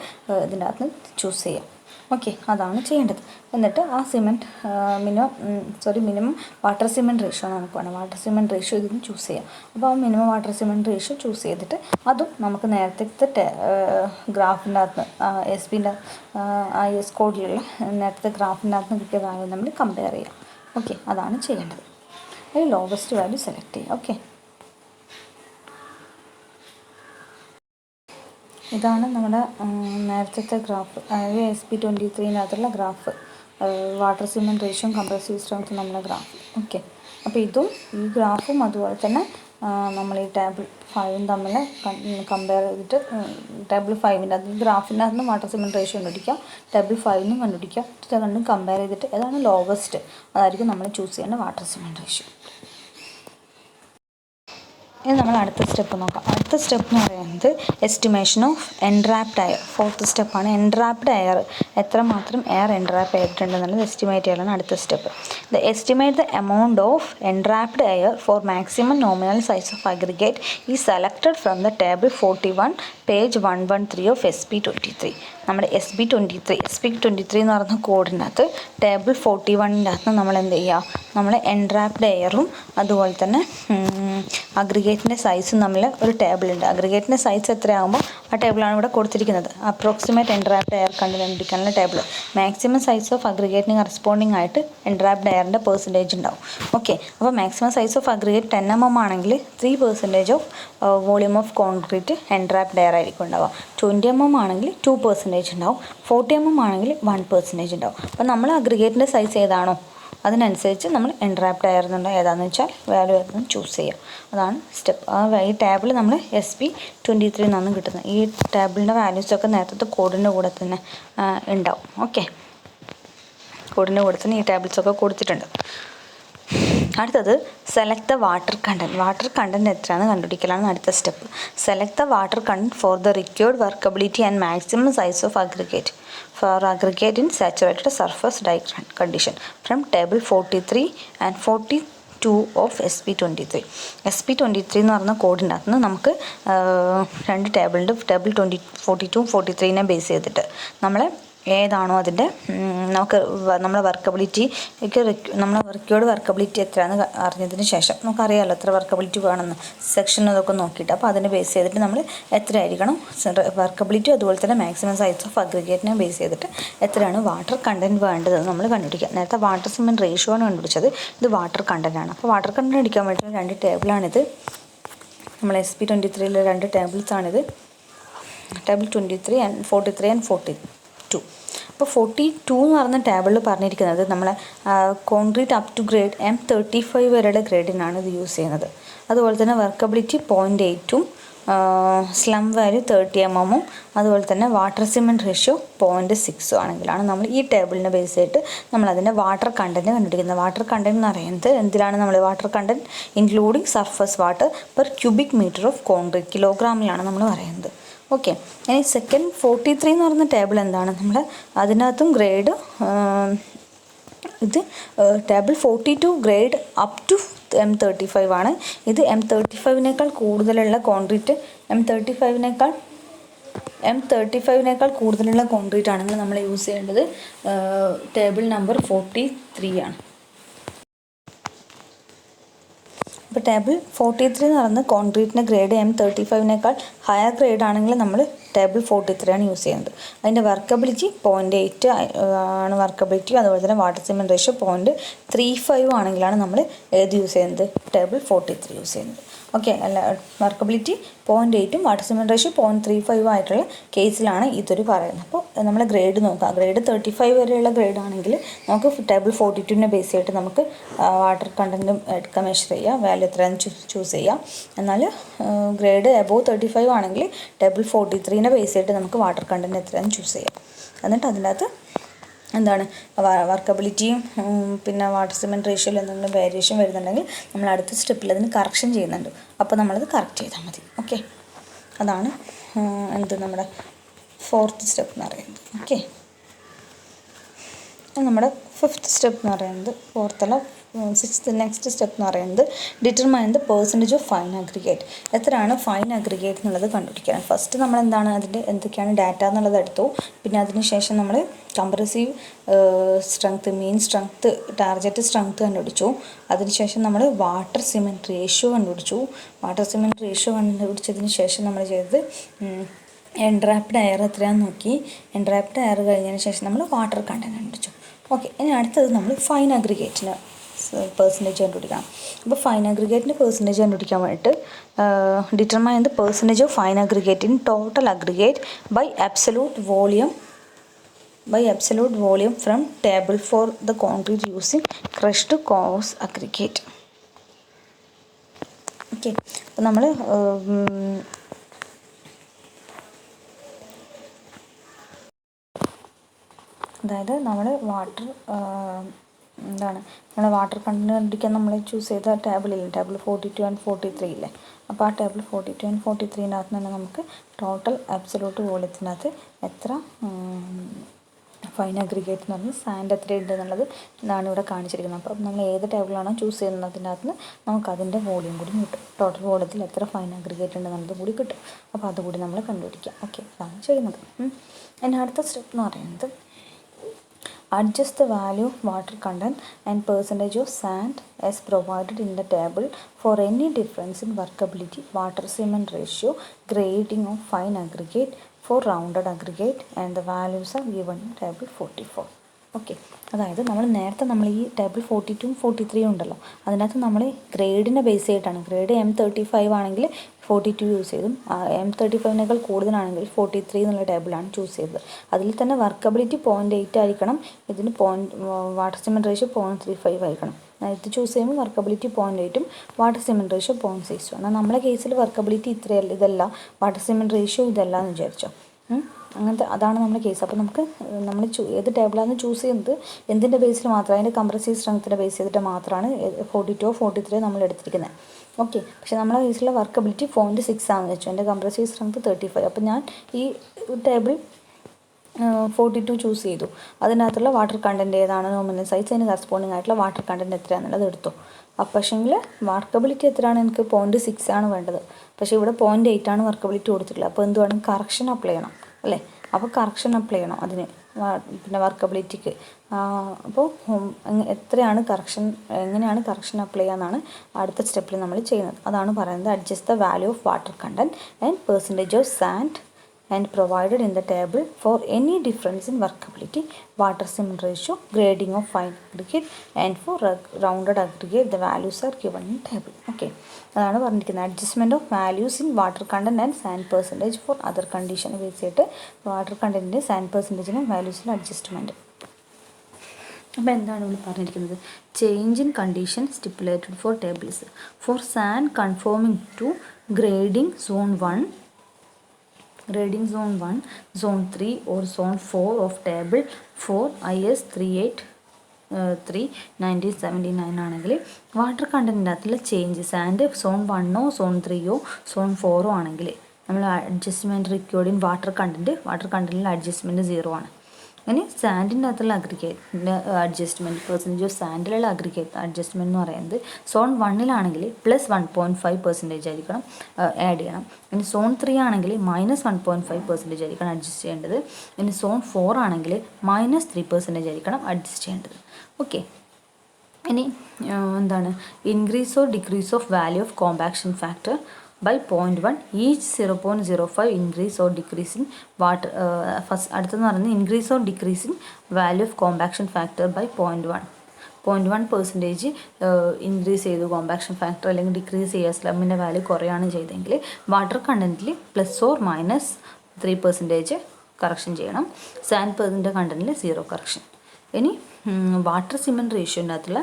ഇതിൻ്റെ അകത്ത് ചൂസ് ചെയ്യാം. ഓക്കെ, അതാണ് ചെയ്യേണ്ടത്. എന്നിട്ട് ആ cement minimum water cement ratio നമുക്ക് വേണം. വാട്ടർ സിമെൻറ്റ് റേഷ്യോ ഇതിന് ചൂസ് ചെയ്യാം. അപ്പോൾ ആ minimum water cement ratio choose ചെയ്തിട്ട് അതും നമുക്ക് നേരത്തെ ഗ്രാഫിൻ്റെ അകത്ത് SBൻ്റെ IS കോഡിലുള്ള നേരത്തെ ഗ്രാഫിൻ്റെ അകത്ത് കിട്ടിയ വാല്യൂ നമ്മൾ കമ്പയർ ചെയ്യാം. ഓക്കെ, അതാണ് ചെയ്യേണ്ടത്. അതിൽ ലോവസ്റ്റ് വാല്യൂ സെലക്ട് ചെയ്യുക. ഓക്കെ, ഇതാണ് നമ്മുടെ നേരത്തെ ഗ്രാഫ്, അതായത് SP23-നകത്തുള്ള graph, water cement ratio compressive strength നമ്മുടെ ഗ്രാഫ്. ഓക്കെ, അപ്പോൾ ഇതും ഈ ഗ്രാഫും അതുപോലെ തന്നെ നമ്മൾ ഈ ടേബിൾ 5 തമ്മിൽ കമ്പയർ ചെയ്തിട്ട് ടേബിൾ 5ൻ്റെ അത് ഗ്രാഫിൻ്റെ അകത്ത് വാട്ടർ സിമെൻറ്റ് റേഷ്യോ കണ്ടുപിടിക്കാം, ടേബിൾ 5 കണ്ടുപിടിക്കാം. ഇത് രണ്ടും കമ്പയർ ചെയ്തിട്ട് ഏതാണ് ലോവസ്റ്റ് അതായിരിക്കും നമ്മൾ ചൂസ് ചെയ്യേണ്ട വാട്ടർ സിമെൻറ്റ് റേഷ്യോ. ഇനി നമ്മൾ അടുത്ത സ്റ്റെപ്പ് നോക്കാം. അടുത്ത സ്റ്റെപ്പ് എന്ന് പറയുന്നത് estimation of entrapped air. 4th സ്റ്റെപ്പാണ്. എൻട്രാപ്ഡ് എയർ എത്രമാത്രം എയർ എൻട്രാപ്പ് ചെയ്തിട്ടുണ്ടെന്നുള്ളത് എസ്റ്റിമേറ്റ് ചെയ്യലാണ് അടുത്ത step. Estimate the amount of entrapped air for maximum nominal size of aggregate ഈ selected from the table 41 page 113 of SP23. നമ്മുടെ SP23 എന്ന് പറയുന്ന കോഡിനകത്ത് table 41ൻ്റെ അകത്ത് നമ്മൾ എന്ത് ചെയ്യുക, നമ്മൾ എൻട്രാപ്ഡ് എയറും അതുപോലെ തന്നെ അഗ്രിഗേറ്റിൻ്റെ സൈസും തമ്മിൽ ഒരു ടേബിളുണ്ട്. അഗ്രിഗേറ്റിൻ്റെ സൈസ് എത്രയാകുമ്പോൾ ആ ടേബിളാണ് ഇവിടെ കൊടുത്തിരിക്കുന്നത്. അപ്രോക്സിമേറ്റ് എൻട്രാപ്ഡ് എയർ കണ്ടുപിടിക്കാനുള്ള ടേബിൾ. മാക്സിമം സൈസ് ഓഫ് അഗ്രിഗേറ്റിന് കറസ്പോണ്ടിങ് ആയിട്ട് എൻട്രാപ്ഡ് എയറിൻ്റെ പെർസെൻറ്റേജ് ഉണ്ടാവും. ഓക്കെ, അപ്പോൾ maximum size of aggregate 10 mm ആണെങ്കിൽ 3% of volume of concrete entrapped air ആയിരിക്കും ഉണ്ടാവുക. 20 mm ആണെങ്കിൽ 2% ഉണ്ടാവും. 40 mm ആണെങ്കിൽ 1% ഉണ്ടാവും. അപ്പോൾ നമ്മൾ അഗ്രിഗേറ്റിൻ്റെ സൈസ് ഏതാണോ അതിനനുസരിച്ച് നമ്മൾ എൻട്രാപ്ഡ് എയർ എന്നുള്ള ഏതാണെന്ന് വെച്ചാൽ വാല്യൂ ഏതാണെന്ന് ചൂസ് ചെയ്യുക. അതാണ് സ്റ്റെപ്പ്. ഈ ടേബിൾ നമ്മൾ SP23 നിന്നാണ് കിട്ടുന്നത്. ഈ ടേബിളിൻ്റെ വാല്യൂസൊക്കെ നേരത്തെ കോഡിൻ്റെ കൂടെ തന്നെ ഉണ്ടാവും. ഓക്കെ, കോഡിൻ്റെ കൂടെ തന്നെ ഈ ടേബിൾസൊക്കെ കൊടുത്തിട്ടുണ്ട്. അടുത്തത് select the water content. Water content എത്രയാണെന്ന് കണ്ടുപിടിക്കലാണ് അടുത്ത step. Select the water content for the required workability and maximum size of aggregate for aggregate in saturated surface dye condition from table 43 and 42 of SP23. SP23 എന്ന് പറഞ്ഞ കോഡിനകത്ത് നിന്ന് നമുക്ക് രണ്ട് ടേബിളുണ്ട്. Table 42 43നെ base ചെയ്തിട്ട് നമ്മൾ ഏതാണോ അതിൻ്റെ നമുക്ക് നമ്മളെ വർക്കബിലിറ്റിക്ക് നമ്മളെ റിക്വേർഡ് വർക്കബിലിറ്റി എത്രയാണെന്ന് അറിഞ്ഞതിന് ശേഷം നമുക്കറിയാമല്ലോ എത്ര വർക്കബിലിറ്റി വേണമെന്ന് സെക്ഷൻ അതൊക്കെ നോക്കിയിട്ട്. അപ്പോൾ അതിനെ ബേസ് ചെയ്തിട്ട് നമ്മൾ എത്രയായിരിക്കണം വർക്കബിലിറ്റി, അതുപോലെ തന്നെ മാക്സിമം സൈസ് ഓഫ് അഗ്രിഗേറ്റിനെ ബേസ് ചെയ്തിട്ട് എത്രയാണ് വാട്ടർ കണ്ടൻറ്റ് വേണ്ടതെന്ന് നമ്മൾ കണ്ടുപിടിക്കുക. നേരത്തെ വാട്ടർ സിമെൻറ്റ് റേഷ്യോ ആണ് കണ്ടുപിടിച്ചത്, ഇത് വാട്ടർ കണ്ടൻറ്റാണ്. അപ്പോൾ വാട്ടർ കണ്ടൻറ്റ് അടിക്കാൻ വേണ്ടിയിട്ട് രണ്ട് ടേബിളാണിത്. നമ്മൾ SP23 രണ്ട് ടേബിൾസാണിത്. Table 23 and 43 and 42. അപ്പോൾ 42 എന്ന് പറഞ്ഞ ടേബിളിൽ പറഞ്ഞിരിക്കുന്നത് നമ്മളെ concrete up to grade M35 വരെയുള്ള ഗ്രേഡിനാണ് ഇത് യൂസ് ചെയ്യുന്നത്. അതുപോലെ തന്നെ വർക്കബിലിറ്റി 0.8ഉം സ്ലം വാല്യൂ 30 mm അതുപോലെ തന്നെ വാട്ടർ സിമെൻറ്റ് റേഷ്യോ 0.6 ആണെങ്കിലാണ് നമ്മൾ ഈ ടേബിളിനെ ബേസ് ചെയ്തിട്ട് നമ്മളതിൻ്റെ വാട്ടർ കണ്ടൻറ്റ് കണ്ടുപിടിക്കുന്നത്. വാട്ടർ കണ്ടൻറ്റ് എന്ന് പറയുന്നത് എന്തിനാണ് നമ്മൾ water content including surface water per cubic metre of concrete കിലോഗ്രാമിലാണ് നമ്മൾ പറയുന്നത്. ഓക്കെ, ഇനി സെക്കൻഡ് 43 എന്ന് പറയുന്ന ടേബിൾ എന്താണ്, നമ്മൾ അതിനകത്തും ഗ്രേഡ് ഇത് table 42 grade up to M35 ആണ്. ഇത് M35നേക്കാൾ കൂടുതലുള്ള കോൺക്രീറ്റ് M35നേക്കാൾ കൂടുതലുള്ള കോൺക്രീറ്റ് ആണെങ്കിൽ നമ്മൾ യൂസ് ചെയ്യേണ്ടത് ടേബിൾ നമ്പർ 43 ആണ്. ഇപ്പോൾ ടേബിൾ 43 എന്ന് പറയുന്നത് കോൺക്രീറ്റിൻ്റെ ഗ്രേഡ് M35നേക്കാൾ ഹയർ ഗ്രേഡ് ആണെങ്കിൽ നമ്മൾ ടേബിൾ 43 ആണ് യൂസ് ചെയ്യുന്നത്. അതിൻ്റെ വർക്കബിലിറ്റി 0.8 ആണ് വർക്കബിലിറ്റി. അതുപോലെ തന്നെ വാട്ടർ സിമെൻറ്റ് റേഷ്യോ 0.35 ആണെങ്കിലാണ് നമ്മൾ ഏത് യൂസ് ചെയ്യുന്നത്, ടേബിൾ 43 യൂസ് ചെയ്യുന്നത്. ഓക്കെ, അല്ല വർക്കബിലിറ്റി 0.8ഉം വാട്ടർ സിമെൻറ്റ് റേഷ്യോ 0.35 ആയിട്ടുള്ള കേസിലാണ് ഇതൊരു പറയുന്നത്. അപ്പോൾ നമ്മൾ ഗ്രേഡ് നോക്കുക. ഗ്രേഡ് 35 വരെയുള്ള ഗ്രേഡ് ആണെങ്കിൽ നമുക്ക് ടേബിൾ 42നെ ബേസ് ചെയ്തിട്ട് നമുക്ക് വാട്ടർ കണ്ടൻറ്റും എടുക്കാൻ മെഷർ ചെയ്യുക, വാല്യൂ എത്രയാണെന്ന് ചൂസ് ചെയ്യാം. എന്നാൽ ഗ്രേഡ് എബോവ് 35 ആണെങ്കിൽ ടേബിൾ 43നെ ബേസ് ചെയ്തിട്ട് നമുക്ക് വാട്ടർ കണ്ടൻറ്റ് എത്രയാണെന്ന് ചൂസ് ചെയ്യാം. എന്നിട്ട് അതിനകത്ത് എന്താണ് വർക്കബിലിറ്റിയും പിന്നെ വാട്ടർ സിമെൻറ്റ് റേഷ്യോയിൽ എന്തെങ്കിലും വേരിയേഷൻ വരുന്നുണ്ടെങ്കിൽ നമ്മൾ അടുത്ത സ്റ്റെപ്പിൽ അതിന് കറക്ഷൻ ചെയ്യുന്നുണ്ട്. അപ്പോൾ നമ്മളത് കറക്റ്റ് ചെയ്താൽ മതി. ഓക്കെ, അതാണ് നമ്മുടെ 4th സ്റ്റെപ്പ് എന്ന് പറയുന്നത്. ഓക്കെ, നമ്മുടെ ഫിഫ്ത്ത് സ്റ്റെപ്പ് എന്ന് പറയുന്നത്, ഫോർത്തല്ല സിക്സ്ത് നെക്സ്റ്റ് സ്റ്റെപ്പ് എന്ന് പറയുന്നത് determine the percentage of fine aggregate. എത്രയാണ് ഫൈൻ അഗ്രിഗേറ്റ് എന്നുള്ളത് കണ്ടുപിടിക്കണം. ഫസ്റ്റ് നമ്മൾ എന്താണ് അതിൻ്റെ എന്തൊക്കെയാണ് ഡാറ്റ എന്നുള്ളത് എടുത്തു. പിന്നെ അതിനുശേഷം നമ്മൾ കംപ്രസീവ് സ്ട്രെങ്ത്, മീൻ സ്ട്രെങ്ത്, ടാർഗറ്റ് സ്ട്രെങ്ത് കണ്ടുപിടിച്ചു. അതിനുശേഷം നമ്മൾ വാട്ടർ സിമെൻറ്റ് റേഷ്യോ കണ്ടുപിടിച്ചു. വാട്ടർ സിമെൻറ്റ് റേഷ്യോ കണ്ടുപിടിച്ചതിന് ശേഷം നമ്മൾ ചെയ്തത് എൻട്രാപ്ഡ് എയർ എത്രയാണെന്ന് നോക്കി. എൻട്രാപ്ഡ് എയർ കഴിഞ്ഞതിന് ശേഷം നമ്മൾ വാട്ടർ കണ്ടന്റ് കണ്ടുപിടിച്ചു. ഓക്കെ, ഇനി അടുത്തത് നമ്മൾ ഫൈൻ അഗ്രിഗേറ്റിന് പെർസെൻറ്റേജ് കണ്ടുപിടിക്കണം. അപ്പോൾ ഫൈൻ അഗ്രിഗേറ്റിൻ്റെ പെർസെൻറ്റേജ് കണ്ടുപിടിക്കാൻ വേണ്ടിയിട്ട് determine the percentage of fine aggregate in total aggregate by absolute volume from table for the concrete using crushed coarse aggregate. Okay, അപ്പോൾ നമ്മൾ അതായത് നമ്മൾ നമ്മൾ വാട്ടർ കണ്ടന്റ് കണ്ടുപിടിക്കാൻ നമ്മൾ ചൂസ് ചെയ്ത ടേബിളില്ലേ, ടേബിൾ 42 and 43 ഇല്ലേ. അപ്പോൾ ആ ടേബിൾ 42 and 43-നകത്ത് തന്നെ നമുക്ക് ടോട്ടൽ അബ്സല്യൂട്ട് വോളിയത്തിനകത്ത് എത്ര ഫൈൻ അഗ്രിഗേറ്റ് എന്ന് പറഞ്ഞാൽ സാൻഡ് എത്രയുണ്ട് എന്നുള്ളത് ഇതാണ് ഇവിടെ കാണിച്ചിരിക്കുന്നത്. അപ്പോൾ നമ്മൾ ഏത് ടേബിളാണോ ചൂസ് ചെയ്യുന്നത് അതിനകത്ത് നിന്ന് നമുക്ക് അതിൻ്റെ വോളിയം കൂടി കിട്ടും. ടോട്ടൽ വോളിയത്തിൽ എത്ര ഫൈൻ അഗ്രിഗേറ്റ് ഉണ്ടെന്നുള്ളത് കൂടി കിട്ടും. അപ്പോൾ അതുകൂടി നമ്മൾ കണ്ടുപിടിക്കാം. ഓക്കെ, അതാണ് ചെയ്യുന്നത്. ഇനി അടുത്ത സ്റ്റെപ്പ് എന്ന് പറയുന്നത് adjust the value of water content and percentage of sand as provided in the table for any difference in workability, water cement ratio, grading of fine aggregate for rounded aggregate, and the values are given in table 44. Okay, അതായത് നമ്മൾ ഈ table 42 43 ഉണ്ടല്ലോ, അതിനകത്ത് നമ്മൾ ഗ്രേഡിനെ base ചെയ്തിട്ടാണ്. Grade M35 ആണെങ്കിൽ 42 use ചെയ്തും, M35-നേക്കാൾ കൂടുതലാണെങ്കിൽ 43 എന്നുള്ള ടേബിളാണ് ചൂസ് ചെയ്തത്. അതിൽ തന്നെ വർക്കബിലിറ്റി 0.8 ആയിരിക്കണം. ഇതിന് വാട്ടർ സിമെൻറ്റ് റേഷ്യോ 0.35 ആയിരിക്കണം. ഇത് ചൂസ് ചെയ്യുമ്പോൾ വർക്കബിലിറ്റി 0.8ഉം വാട്ടർ സിമെൻറ്റ് റേഷ്യോ 0.6. എന്നാൽ നമ്മുടെ കേസിൽ വർക്കബിലിറ്റി ഇതല്ല, വാട്ടർ സിമെൻറ്റ് റേഷ്യോ ഇതല്ല എന്ന് വിചാരിച്ചോ. അങ്ങനത്തെ അതാണ് നമ്മുടെ കേസ്. അപ്പോൾ നമ്മൾ ഏത് ടേബിളാണ് ചൂസ് ചെയ്യുന്നത് എന്തിൻ്റെ ബേസിൽ മാത്രം, അതിൻ്റെ കംപ്രസീവ് സ്ട്രെങ്ത്തിൻ്റെ ബേസ് ചെയ്തിട്ട് മാത്രമാണ് 42 43 നമ്മൾ എടുത്തിരിക്കുന്നത്. ഓക്കെ, പക്ഷേ നമ്മുടെ കേസിലെ വർക്കബിലിറ്റി 0.6 ആണെന്ന് വെച്ചു, എൻ്റെ കംപ്രസീവ് സ്ട്രെങ്ത് 35. അപ്പോൾ ഞാൻ ഈ ടേബിൾ 42 ചൂസ് ചെയ്തു. അതിനകത്തുള്ള വാട്ടർ കണ്ടൻറ്റ് ഏതാണ് നോമിനൽ സൈസ്, അതിന് കറസ്പോണ്ടിങ് ആയിട്ടുള്ള വാട്ടർ കണ്ടൻറ്റ് എത്രയാണെന്നുള്ളത് എടുത്തു. അപ്പോൾ പക്ഷേങ്കിൽ വർക്കബിലിറ്റി എത്രയാണ്, എനിക്ക് 0.6 ആണ് വേണ്ടത്. പക്ഷേ ഇവിടെ 0.8 ആണ് വർക്കബിലിറ്റി കൊടുത്തിട്ടുള്ളത്. അപ്പോൾ എന്ത് വേണം, കറക്ഷൻ അപ്ലൈ ചെയ്യണം അല്ലേ. അപ്പോൾ കറക്ഷൻ അപ്ലൈ ചെയ്യണം അതിന്, പിന്നെ വർക്കബിലിറ്റിക്ക്. അപ്പോൾ എങ്ങനെയാണ് കറക്ഷൻ അപ്ലൈ ചെയ്യാന്നാണ് അടുത്ത സ്റ്റെപ്പിൽ നമ്മൾ ചെയ്യുന്നത്. അതാണ് പറയുന്നത് adjust the value of water content and percentage of sand and provided in the table for any difference in workability, water cement ratio, grading of fine aggregate, and for rounded aggregate the values are given in table. Okay, അതാണ് പറഞ്ഞിരിക്കുന്നത്. Adjustment of values in water content and sand percentage for other condition base ചെയ്തിട്ട് water കണ്ടൻറ്റിൻ്റെ sand പെർസെൻറ്റേജിനും വാല്യൂസിനും adjustment. അപ്പോൾ എന്താണ് ഇവിടെ പറഞ്ഞിരിക്കുന്നത്, change in condition stipulated for tables for sand conforming to grading zone 1, grading zone 1, zone 3 or zone 4 of table 4 IS 383 1979 ആണെങ്കിൽ water കണ്ടൻറ്റിൻ്റെ അകത്തുള്ള change sand zone 1 zone 3 zone 4 ആണെങ്കിൽ നമ്മൾ അഡ്ജസ്റ്റ്മെൻറ്റ് റിക്വേർഡ് ഇൻ വാട്ടർ കണ്ടൻറ്റിൽ അഡ്ജസ്റ്റ്മെൻറ്റ് 0 ആണ്. ഇനി സാൻഡിൻ്റെ അകത്തുള്ള അഗ്രിഗേറ്റിൻ്റെ അഡ്ജസ്റ്റ്മെൻറ്റ്, പെർസെൻറ്റേജ് ഓഫ് സാൻഡിലുള്ള അഗ്രിഗേറ്റ് അഡ്ജസ്റ്റ്മെൻറ്റ് എന്ന് പറയുന്നത് സോൺ 1-ലാണെങ്കിൽ +1.5% ആയിരിക്കണം ആഡ് ചെയ്യണം. ഇനി സോൺ 3 ആണെങ്കിൽ -1.5% ആയിരിക്കണം അഡ്ജസ്റ്റ് ചെയ്യേണ്ടത്. ഇനി സോൺ 4 ആണെങ്കിൽ -3% ആയിരിക്കണം അഡ്ജസ്റ്റ് ചെയ്യേണ്ടത്. ഓക്കെ, ഇനി എന്താണ് increase or decrease of value of compaction factor by 0.1 each 0.05 increase or decrease in water. First അടുത്തെന്ന് പറയുന്നത് increase or decrease in value of compaction factor by 0.1% increase ചെയ്തു കോമ്പാക്ഷൻ ഫാക്ടർ, അല്ലെങ്കിൽ decrease ചെയ്യുക, സ്ലമ്മിൻ്റെ value കുറയാണ് ചെയ്തെങ്കിൽ വാട്ടർ കണ്ടൻറ്റിൽ +or-3% correction ചെയ്യണം. സാൻഡ് പെർസെൻറ്റ് കണ്ടൻറ്റിൽ 0 കറക്ഷൻ. ഇനി വാട്ടർ സിമെൻറ്റ് റേഷ്യോൻ്റെ അകത്തുള്ള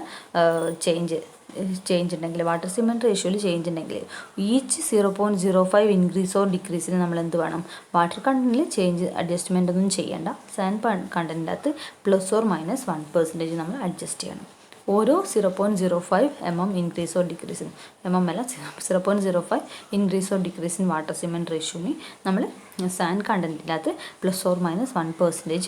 ചേഞ്ച് ഉണ്ടെങ്കിൽ, വാട്ടർ സിമെൻറ്റ് റേഷ്യോയിൽ ചേഞ്ച് ഉണ്ടെങ്കിൽ ഈച്ച് 0.05 ഇൻക്രീസ് ഓർ ഡിക്രീസിന് നമ്മൾ എന്ത് വേണം, വാട്ടർ കണ്ടൻറ്റിൽ ചേഞ്ച് അഡ്ജസ്റ്റ്മെൻ്റ് ഒന്നും ചെയ്യേണ്ട. സാൻഡ് കണ്ടൻറ്റിൻ്റെ അകത്ത് +or-1% നമ്മൾ അഡ്ജസ്റ്റ് ചെയ്യണം. ഓരോ 0.05 mm ഇൻക്രീസ് ഓർ ഡിക്രീസിന്, mm അല്ല 0.05 increase or decrease in water cement റേഷ്യോന് നമ്മൾ സാൻഡ് കണ്ടൻറ്റിൻ്റെ അകത്ത് +or-1%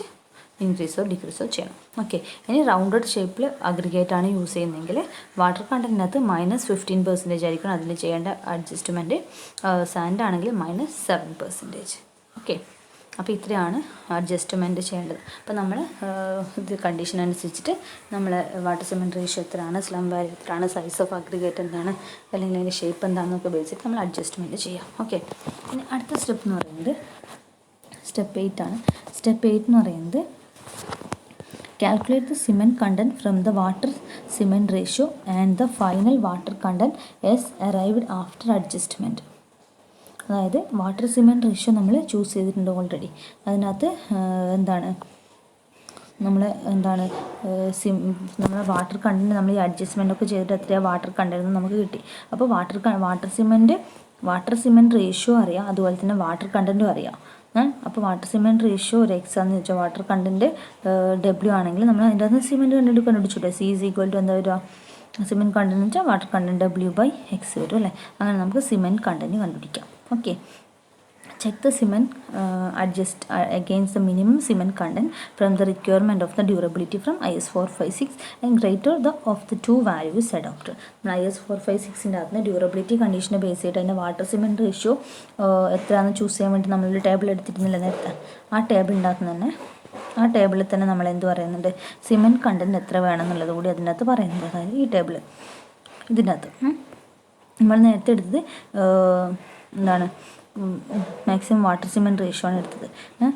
ഇൻക്രീസോ ഡിക്രീസോ ചെയ്യണം. ഓക്കെ, ഇനി റൗണ്ടഡ് ഷേപ്പിൽ അഗ്രിഗേറ്റ് ആണ് യൂസ് ചെയ്യുന്നതെങ്കിൽ വാട്ടർ കണ്ടൻറ്റിനകത്ത് -15% ആയിരിക്കണം അതിന് ചെയ്യേണ്ട അഡ്ജസ്റ്റ്മെൻറ്റ്. സാൻഡ് ആണെങ്കിൽ -7%. ഓക്കെ, അപ്പോൾ ഇത്രയാണ് അഡ്ജസ്റ്റ്മെൻറ്റ് ചെയ്യേണ്ടത്. അപ്പോൾ നമ്മൾ ഇത് കണ്ടീഷൻ അനുസരിച്ചിട്ട് നമ്മൾ വാട്ടർ സിമെൻറ്റ് റേഷ്യോ എത്രയാണ്, സ്ലം വാല്യൂ എത്രയാണ്, സൈസ് ഓഫ് അഗ്രിഗേറ്റ് എന്താണ്, അല്ലെങ്കിൽ അതിൻ്റെ ഷേപ്പ് എന്താണെന്നൊക്കെ ഉപയോഗിച്ചിട്ട് നമ്മൾ അഡ്ജസ്റ്റ്മെൻറ്റ് ചെയ്യാം. ഓക്കെ, ഇനി അടുത്ത സ്റ്റെപ്പ് എന്ന് പറയുന്നത് സ്റ്റെപ്പ് 8 ആണ്. സ്റ്റെപ്പ് 8 എന്ന് പറയുന്നത് calculate the cement content from the water cement ratio and the final water content S arrived after adjustment. അതായത് വാട്ടർ സിമെൻറ്റ് റേഷ്യോ നമ്മൾ ചൂസ് ചെയ്തിട്ടുണ്ട് ഓൾറെഡി. അതിനകത്ത് നമ്മൾ വാട്ടർ കണ്ടൻറ്റ് നമ്മൾ ഈ അഡ്ജസ്റ്റ്മെൻ്റ് ഒക്കെ ചെയ്തിട്ട് എത്രയാണ് വാട്ടർ കണ്ടൻറ്റ് നമുക്ക് കിട്ടി. അപ്പോൾ വാട്ടർ സിമെൻറ്റ് റേഷ്യോ അറിയാം, അതുപോലെ തന്നെ വാട്ടർ കണ്ടൻറ്റും അറിയാം. അപ്പോൾ വാട്ടർ സിമെൻറ്റ് റേഷ്യോ ഒരു എക്സ് ആണെന്ന് വെച്ചാൽ വാട്ടർ കണ്ടൻറ്റ് W ആണെങ്കിൽ നമ്മൾ അതിൻ്റെ അകത്ത് സിമെൻറ്റ് കണ്ടുപിടിച്ചില്ലേ. C = എന്താ വരിക, സിമെൻറ്റ് കണ്ടൻറ്റ് വെച്ചാൽ വാട്ടർ കണ്ടൻറ്റ് W/X വരും അല്ലേ. അങ്ങനെ നമുക്ക് സിമെൻറ്റ് കണ്ടൻറ്റ് കണ്ടുപിടിക്കാം. Okay, check the cement adjust against the minimum cement content from the requirement of the durability from IS 456 and greater of the two values adopted. IS 456-ൻ്റെ അകത്ത് durability കണ്ടീഷനെ base ചെയ്തിട്ട് അതിൻ്റെ water cement ratio എത്രയാണെന്ന് choose ചെയ്യാൻ വേണ്ടി നമ്മളൊരു table എടുത്തിരുന്നില്ല നേരത്തെ. ആ ടേബിളിൽ തന്നെ നമ്മൾ എന്ത് പറയുന്നുണ്ട്, സിമെൻറ്റ് കണ്ടൻറ്റ് എത്ര വേണമെന്നുള്ളത് കൂടി അതിനകത്ത് പറയുന്നുണ്ട്. അതായത് ഈ ടേബിൾ ഇതിനകത്ത് നമ്മൾ നേരത്തെ എടുത്തത് മാക്സിമം വാട്ടർ സിമെൻറ്റ് റേഷ്യോ ആണ് എടുത്തത്.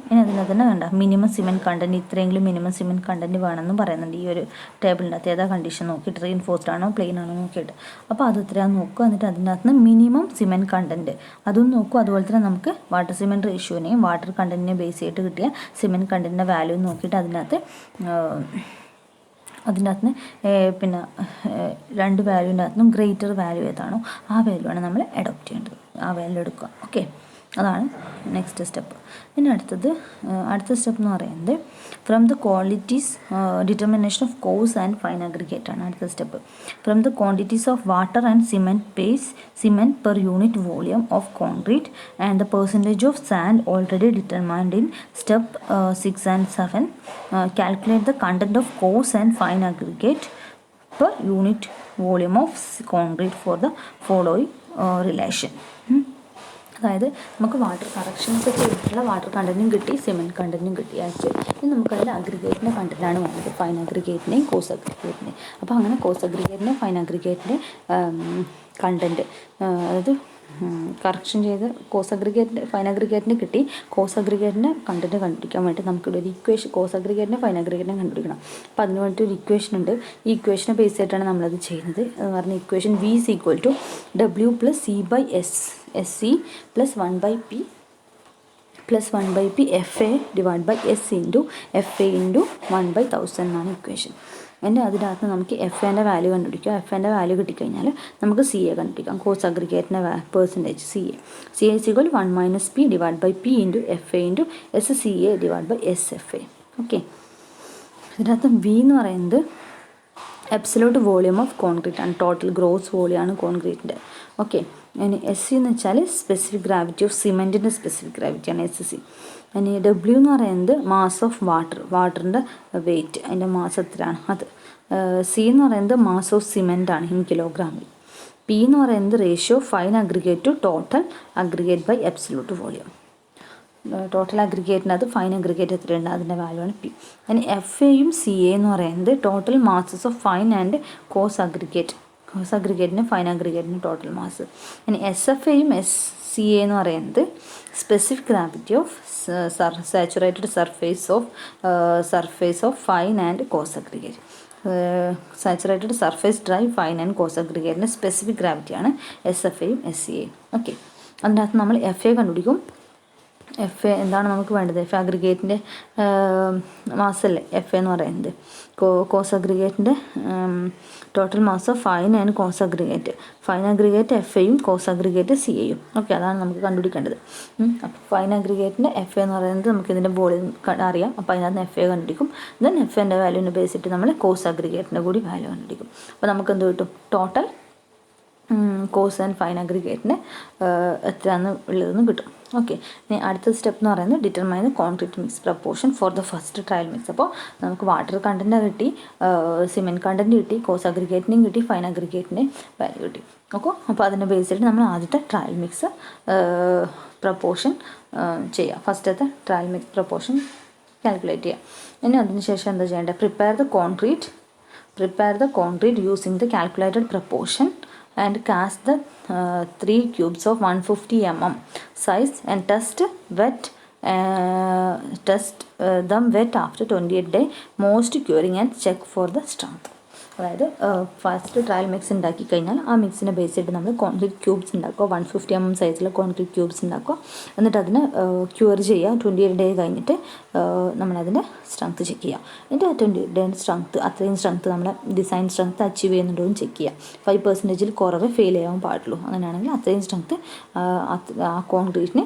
ഇനി അതിനകത്ത് തന്നെ വേണ്ട മിനിമം സിമെൻറ്റ് കണ്ടൻറ്റ് ഇത്രയെങ്കിലും മിനിമം സിമെൻറ്റ് കണ്ടൻറ്റ് വേണമെന്നും പറയുന്നുണ്ട് ഈ ഒരു ടേബിളിൻ്റെ അകത്ത്. ഏതാ കണ്ടീഷൻ നോക്കിയിട്ട് റീൻഫോഴ്സ്ഡ് ആണോ പ്ലെയിൻ ആണോ നോക്കിയിട്ട്. അപ്പോൾ അത് എത്രയാണെന്ന് നോക്കുക. എന്നിട്ട് അതിനകത്ത് നിന്ന് മിനിമം സിമെൻറ്റ് കണ്ടൻറ്റ് അതും നോക്കും. അതുപോലെ തന്നെ നമുക്ക് വാട്ടർ സിമെൻറ്റ് റേഷ്യോനെയും വാട്ടർ കണ്ടൻറ്റിനെ ബേസ് ചെയ്തിട്ട് കിട്ടിയ സിമെൻറ്റ് കണ്ടൻറ്റിൻ്റെ വാല്യൂ നോക്കിയിട്ട് അതിനകത്ത് പിന്നെ രണ്ട് വാല്യൂവിൻ്റെ അകത്തും ഗ്രേറ്റർ വാല്യൂ ഏതാണോ ആ വാല്യൂ ആണ് നമ്മൾ അഡോപ്റ്റ് ചെയ്യേണ്ടത്. ആ വാല്യൂ എടുക്കുക. ഓക്കെ, അതാണ് നെക്സ്റ്റ് സ്റ്റെപ്പ്. പിന്നെ അടുത്ത സ്റ്റെപ്പ് എന്ന് പറയുന്നത് from the qualities determination of course and fine aggregate ആണ് അടുത്ത step. From the quantities of water and cement per unit volume of concrete and the percentage of sand already determined in step 6 and 7 calculate the content of course and fine aggregate per unit volume of concrete for the following relation. അതായത് നമുക്ക് water corrections ചെയ്തിട്ടുള്ള water കണ്ടൻറ്റും കിട്ടി, cement കണ്ടൻറ്റും കിട്ടി. Actually ഇനി നമുക്കതിൽ അഗ്രിഗേറ്റിൻ്റെ കണ്ടൻറ്റാണ് വേണ്ടത്, fine അഗ്രിഗേറ്റിൻ്റെയും course അഗ്രിഗേറ്റിൻ്റെയും. അപ്പോൾ അങ്ങനെ കോഴ്സ് അഗ്രിഗേറ്റിൻ്റെ ഫൈൻ അഗ്രിഗേറ്റിൻ്റെ കണ്ടൻറ്റ് അതായത് കറക്ഷൻ ചെയ്ത് കോഴ്സ് അഗ്രിഗേറ്റിൻ്റെ ഫൈൻ അഗ്രിഗേറ്റിൻ്റെ കിട്ടി. കോഴ്സ് അഗ്രിഗേറ്റിൻ്റെ കണ്ടൻറ്റ് കണ്ടുപിടിക്കാൻ വേണ്ടി നമുക്കിവിടെ ഒരു ഇക്വേഷൻ കോഴ്സ് അഗ്രിഗേറ്റിൻ്റെ ഫൈൻ അഗ്രിഗേറ്റിനെ കണ്ടുപിടിക്കണം. അപ്പോൾ അതിന് വേണ്ടിയിട്ട് ഒരു ഇക്വേഷൻ ഉണ്ട്. ഈ ഇക്വേഷനെ ബേസ് ചെയ്തിട്ടാണ് നമ്മളത് ചെയ്യുന്നത്. എന്ന് പറഞ്ഞാൽ equation V = W + C/S SC + 1/P FA / S × FA × 1/1000 എന്നാണ് ഇക്വേഷൻ. അതിനകത്ത് നമുക്ക് FAൻ്റെ വാല്യൂ കണ്ടുപിടിക്കാം. FAൻ്റെ വാല്യൂ കിട്ടിക്കഴിഞ്ഞാൽ നമുക്ക് CA കണ്ടുപിടിക്കാം. കോഴ്സ് അഗ്രിഗേറ്റിൻ്റെ percentage CA = 1 - P / P × FA × SCA / SFA. Okay, ഇതിനകത്ത് V എന്ന് പറയുന്നത് അബ്സല്യൂട്ട് വോളിയം ഓഫ് കോൺക്രീറ്റ് ആണ്, ടോട്ടൽ ഗ്രോസ് വോളിയം ആണ് കോൺക്രീറ്റിൻ്റെ. ഓക്കെ, ഇനി SC എന്ന് വെച്ചാൽ സ്പെസിഫിക് ഗ്രാവിറ്റി ഓഫ് സിമെൻറ്റിൻ്റെ സ്പെസിഫിക് ഗ്രാവിറ്റിയാണ് SC. ഇനി W എന്ന് പറയുന്നത് മാസ് ഓഫ് വാട്ടറിൻ്റെ വെയിറ്റ്, അതിൻ്റെ മാസ് എത്രയാണ് അത്. C എന്ന് പറയുന്നത് മാസ് ഓഫ് സിമെൻ്റ് ആണ് ഇൻ കിലോഗ്രാമിൽ. P എന്ന് പറയുന്നത് ratio fine aggregate to total aggregate by absolute volume. Total അഗ്രിഗേറ്റിനകത്ത് ഫൈൻ അഗ്രിഗേറ്റ് എത്രയുണ്ട് അതിൻ്റെ വാല്യൂ ആണ് P. ഇനി FAയും CA എന്ന് പറയുന്നത് total masses of fine and coarse അഗ്രിഗേറ്റിന് ഫൈൻ അഗ്രിഗേറ്റിന് ടോട്ടൽ മാസ്. ഇനി SFAയും SCA എന്ന് പറയുന്നത് specific gravity of saturated surface of fine and coarse aggregate. Saturated surface dry fine and coarse അഗ്രിഗേറ്റിൻ്റെ സ്പെസിഫിക് ഗ്രാവിറ്റിയാണ് SFAയും SCAയും. ഓക്കെ, അതിനകത്ത് നമ്മൾ FA കണ്ടുപിടിക്കും. FA എന്താണ് നമുക്ക് വേണ്ടത്, FA അഗ്രിഗേറ്റിൻ്റെ മാസല്ലേ FA എന്ന് പറയുന്നത്. കോഴ്സ് അഗ്രിഗേറ്റിൻ്റെ total mass of fine and coarse aggregate. Fine aggregate FAയും കോഴ്സ് അഗ്രിഗേറ്റ് CAയും. ഓക്കെ, അതാണ് നമുക്ക് കണ്ടുപിടിക്കേണ്ടത്. അപ്പോൾ ഫൈൻ അഗ്രിഗേറ്റിൻ്റെ FA എന്ന് പറയുന്നത് നമുക്ക് ഇതിൻ്റെ വോളിയം അറിയാം. അപ്പോൾ അതിനകത്ത് FA കണ്ടുപിടിക്കും. ദെൻ FAൻ്റെ വാല്യൂവിനെ ബേസ് ചെയ്തിട്ട് നമ്മൾ കോഴ്സ് അഗ്രിഗേറ്റിൻ്റെ കൂടി വാല്യൂ കണ്ടുപിടിക്കും. അപ്പോൾ നമുക്ക് എന്ത് കിട്ടും, ടോട്ടൽ കോഴ്സ് ആൻഡ് ഫൈൻ അഗ്രിഗേറ്റിന് എത്രയാണെന്ന് ഉള്ളതെന്ന് കിട്ടും. ഓക്കെ, ഇനി അടുത്ത സ്റ്റെപ്പ് എന്ന് പറയുന്നത് determine concrete mix proportion for the first trial mix. അപ്പോൾ നമുക്ക് വാട്ടർ കണ്ടൻറ്റ് കിട്ടി, സിമെൻറ്റ് കണ്ടൻറ്റ് കിട്ടി, കോസ് അഗ്രിഗേറ്റിനെയും കിട്ടി, ഫൈൻ അഗ്രിഗേറ്റിൻ്റെയും വാല്യൂ കിട്ടി. അപ്പോൾ അതിനെ ബേസ് ചെയ്തിട്ട് നമ്മൾ ആദ്യത്തെ ട്രയൽ മിക്സ് പ്രപ്പോർഷൻ ചെയ്യുക. ഫസ്റ്റത്തെ ട്രയൽ മിക്സ് പ്രപ്പോർഷൻ കാൽക്കുലേറ്റ് ചെയ്യുക. ഇനി അതിന് ശേഷം എന്താ ചെയ്യേണ്ടത്? Prepare the concrete using the calculated proportion and cast the 3 cubes of 150 mm size and test them wet after 28 days most curing and check for the strength. അതായത് first trial mix ഉണ്ടാക്കി കഴിഞ്ഞാൽ ആ മിക്സിനെ ബേസ് ചെയ്തിട്ട് നമ്മൾ concrete cubes ഉണ്ടാക്കുക. 150 mm സൈസിൽ concrete cubes ഉണ്ടാക്കുക. എന്നിട്ട് അതിന് ക്യൂർ ചെയ്യുക. 28 ഡേ കഴിഞ്ഞിട്ട് നമ്മളതിൻ്റെ സ്ട്രെങ്ത് ചെക്ക് ചെയ്യുക. എന്നിട്ട് ആ 28 ഡേ സ്ട്രെങ്ത്, അത്രയും സ്ട്രെങ്ത് നമ്മുടെ ഡിസൈൻ സ്ട്രെങ്ത് അച്ചീവ് ചെയ്യുന്നുണ്ടോ എന്ന് ചെക്ക് ചെയ്യുക. 5% കുറവ് ഫെയിൽ ചെയ്യാൻ പാടുള്ളൂ. അങ്ങനെയാണെങ്കിൽ അത്രയും സ്ട്രെങ്ത് ആ കോൺക്രീറ്റിന്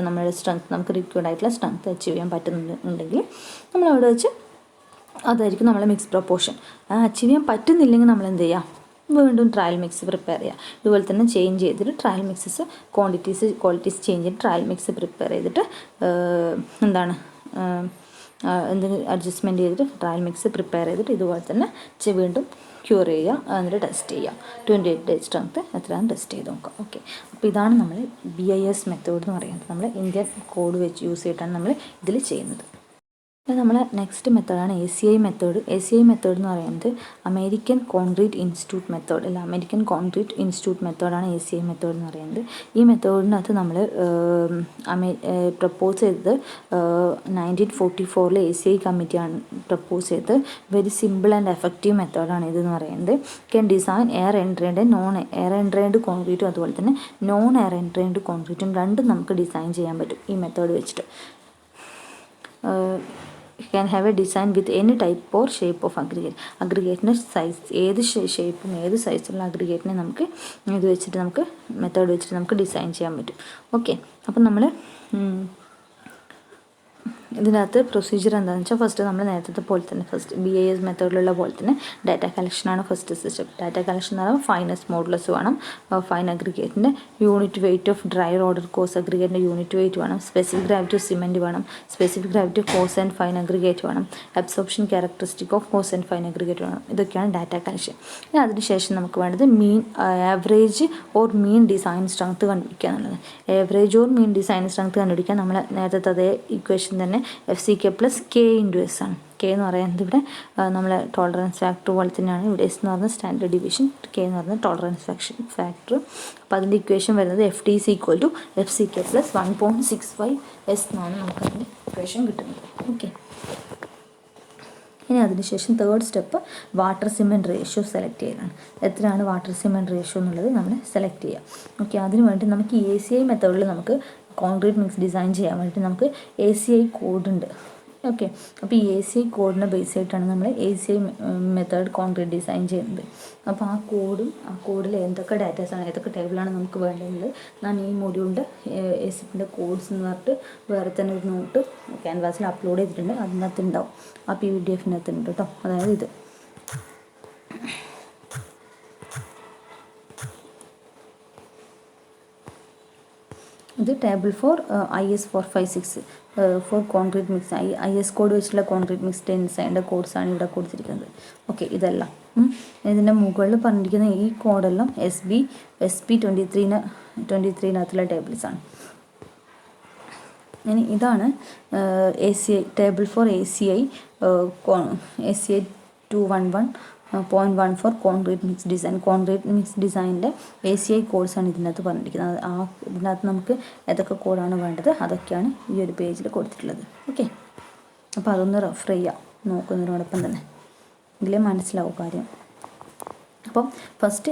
നമ്മുടെ സ്ട്രെങ്ത്, നമുക്ക് റിക്വയർഡ് ആയിട്ടുള്ള സ്ട്രെങ്ത് അച്ചീവ് ചെയ്യാൻ പറ്റുന്നുണ്ടെങ്കിൽ നമ്മളവിടെ വെച്ച് അതായിരിക്കും നമ്മളെ മിക്സ് പ്രപ്പോർഷൻ. അച്ചീവ് ചെയ്യാൻ പറ്റുന്നില്ലെങ്കിൽ നമ്മൾ എന്ത് ചെയ്യുക? വീണ്ടും ട്രയൽ മിക്സ് പ്രിപ്പയർ ചെയ്യുക. ഇതുപോലെ തന്നെ ചേഞ്ച് ചെയ്തിട്ട് ട്രയൽ മിക്സസ് ക്വാളിറ്റീസ് ചേഞ്ച് ചെയ്തിട്ട് ട്രയൽ മിക്സ് പ്രിപ്പയർ ചെയ്തിട്ട് എന്തെങ്കിലും അഡ്ജസ്റ്റ്മെൻറ്റ് ചെയ്തിട്ട് ട്രയൽ മിക്സ് പ്രിപ്പയർ ചെയ്തിട്ട് ഇതുപോലെ തന്നെ വീണ്ടും ക്യൂർ ചെയ്യുക. എന്നിട്ട് ടെസ്റ്റ് ചെയ്യുക. 28 ഡേ സ്ട്രെങ്ത് എത്രയാണ് ടെസ്റ്റ് ചെയ്ത് നോക്കാം. ഓക്കെ, അപ്പോൾ ഇതാണ് നമ്മൾ BIS മെത്തേഡ് എന്ന് പറയുന്നത്. നമ്മൾ ഇന്ത്യൻ കോഡ് വെച്ച് യൂസ് ചെയ്തിട്ടാണ് നമ്മൾ ഇതിൽ ചെയ്യുന്നത്. നമ്മളെ നെക്സ്റ്റ് മെത്തേഡാണ് ACI മെത്തേഡ്. ACI മെത്തേഡ് എന്ന് പറയുന്നത് അമേരിക്കൻ കോൺക്രീറ്റ് ഇൻസ്റ്റിറ്റ്യൂട്ട് മെത്തേഡ് അല്ല, അമേരിക്കൻ കോൺക്രീറ്റ് ഇൻസ്റ്റിറ്റ്യൂട്ട് മെത്തേഡാണ് ACI മെത്തേഡ് എന്ന് പറയുന്നത്. ഈ മെത്തേഡിനകത്ത് നമ്മൾ പ്രപ്പോസ് ചെയ്തത് 1944 ACI കമ്മിറ്റിയാണ് പ്രപ്പോസ് ചെയ്തത്. വെരി സിമ്പിൾ ആൻഡ് എഫക്റ്റീവ് മെത്തേഡാണ് ഇതെന്ന് പറയുന്നത്. Can design air entrained non air entrained കോൺക്രീറ്റും അതുപോലെ തന്നെ നോൺ എയർ എൻട്രൈൻഡ് കോൺക്രീറ്റും രണ്ടും നമുക്ക് ഡിസൈൻ ചെയ്യാൻ പറ്റും ഈ മെത്തേഡ് വെച്ചിട്ട്. can have a design with any type or shape of aggregate. അഗ്രിഗേറ്റിൻ്റെ സൈസ് ഏത് ഷേപ്പും ഏത് സൈസുള്ള അഗ്രിഗേറ്റിനെ നമുക്ക് ഇത് വെച്ചിട്ട് നമുക്ക് മെത്തേഡ് വെച്ചിട്ട് നമുക്ക് ഡിസൈൻ ചെയ്യാൻ പറ്റും. ഓക്കെ, അപ്പം നമ്മൾ ഇതിനകത്ത് പ്രൊസീജിയർ എന്താണെന്ന് വെച്ചാൽ ഫസ്റ്റ് നമ്മൾ നേരത്തെ പോലെ തന്നെ ഫസ്റ്റ് BIS മെത്തേഡിലുള്ള പോലെ തന്നെ ഡാറ്റ കളക്ഷനാണ് ഫസ്റ്റ് സ്റ്റെപ്പ്. ഡാറ്റ കളക്ഷൻ എന്ന് പറയുമ്പോൾ ഫൈനസ് മോഡുലസ് വേണം, ഫൈൻ അഗ്രിഗേറ്റിൻ്റെ unit weight of dry order coarse അഗ്രിഗേറ്റിൻ്റെ യൂണിറ്റ് വെയിറ്റ് വേണം, സ്പെസിഫിക് ഗ്രാവിറ്റി ഓഫ് സിമെൻറ്റ് വേണം, specific gravity of coarse and fine aggregate വേണം, absorption characteristic of coarse and fine aggregate വേണം. ഇതൊക്കെയാണ് ഡാറ്റ കളക്ഷൻ. ഇനി അതിനുശേഷം നമുക്ക് വേണ്ടത് mean average or mean design strength കണ്ടുപിടിക്കുക എന്നുള്ളത്. Average or mean design strength കണ്ടുപിടിക്കാൻ നമ്മൾ നേരത്തെ അതേ ഇക്വേഷൻ തന്നെ FCK + K × S ആണ്. K എന്ന് പറയുന്നത് ഇവിടെ നമ്മളെ ടോളറൻസ് ഫാക്ടർ പോലെ തന്നെയാണ്. ഇവിടെ S എന്ന് പറയുന്നത് സ്റ്റാൻഡേർഡ് ഡിവിഷൻ, K എന്ന് പറയുന്നത് ടോളറൻസ് ഫാക്ടർ. അപ്പോൾ അതിൻ്റെ ഇക്വേഷൻ വരുന്നത് FT = FCK + 1.65 S എന്നാണ് നമുക്ക് അതിൻ്റെ ഇക്വേഷൻ കിട്ടുന്നത്. ഓക്കെ, ഇനി അതിനുശേഷം third step water cement ratio select ചെയ്യലാണ്. എത്രയാണ് വാട്ടർ സിമെൻറ്റ് റേഷ്യോ എന്നുള്ളത് നമ്മൾ സെലക്ട് ചെയ്യുക. ഓക്കെ, അതിന് വേണ്ടി നമുക്ക് ACI മെത്തേഡിൽ നമുക്ക് കോൺക്രീറ്റ് മിക്സ് ഡിസൈൻ ചെയ്യാൻ വേണ്ടി നമുക്ക് ACI കോഡ് ഉണ്ട്. ഓക്കെ, അപ്പോൾ ഈ ACI കോഡിനെ ബേസ് ചെയ്തിട്ടാണ് നമ്മൾ ACI മെത്തേഡ് കോൺക്രീറ്റ് ഡിസൈൻ ചെയ്യുന്നത്. അപ്പോൾ ആ കോഡിൽ എന്തൊക്കെ ഡാറ്റാസാണ് ഏതൊക്കെ ടേബിളാണ് നമുക്ക് വേണ്ടത് ഞാൻ ഈ മൊഡ്യൂളിൻ്റെ ACIൻ്റെ കോഡ്സ് എന്ന് പറഞ്ഞിട്ട് വേറെ തന്നെ ഒരു നോട്ട് ക്യാൻവാസിൽ അപ്ലോഡ് ചെയ്തിട്ടുണ്ട്. അതിനകത്ത് ഉണ്ടാവും, ആ PDF-നകത്ത് ഉണ്ട് കേട്ടോ. അതായത് ഇത് table for IS 456 for concrete mix. IS code വെച്ചിട്ടുള്ള കോൺക്രീറ്റ് മിക്സ് ഡിസൈൻ്റെ കോഡ്സാണ് ഇവിടെ കൊടുത്തിരിക്കുന്നത്. ഓക്കെ, ഇതെല്ലാം ഇതിൻ്റെ മുകളിൽ പറഞ്ഞിരിക്കുന്ന ഈ കോഡെല്ലാം SP 23-നകത്തുള്ള ടേബിൾസാണ്. ഇനി ഇതാണ് ACI table for ACI 211.14 concrete mix design. Concrete mix ഡിസൈനിൻ്റെ ACI കോഡ്സാണ് ഇതിനകത്ത് പറഞ്ഞിരിക്കുന്നത്. ഇതിനകത്ത് നമുക്ക് ഏതൊക്കെ കോഡാണ് വേണ്ടത് അതൊക്കെയാണ് ഈ ഒരു പേജിൽ കൊടുത്തിട്ടുള്ളത്. ഓക്കെ, അപ്പോൾ അതൊന്ന് റെഫർ ചെയ്യാം നോക്കുന്നതിനോടൊപ്പം തന്നെ, എങ്കിലേ മനസ്സിലാവും കാര്യം. അപ്പം ഫസ്റ്റ്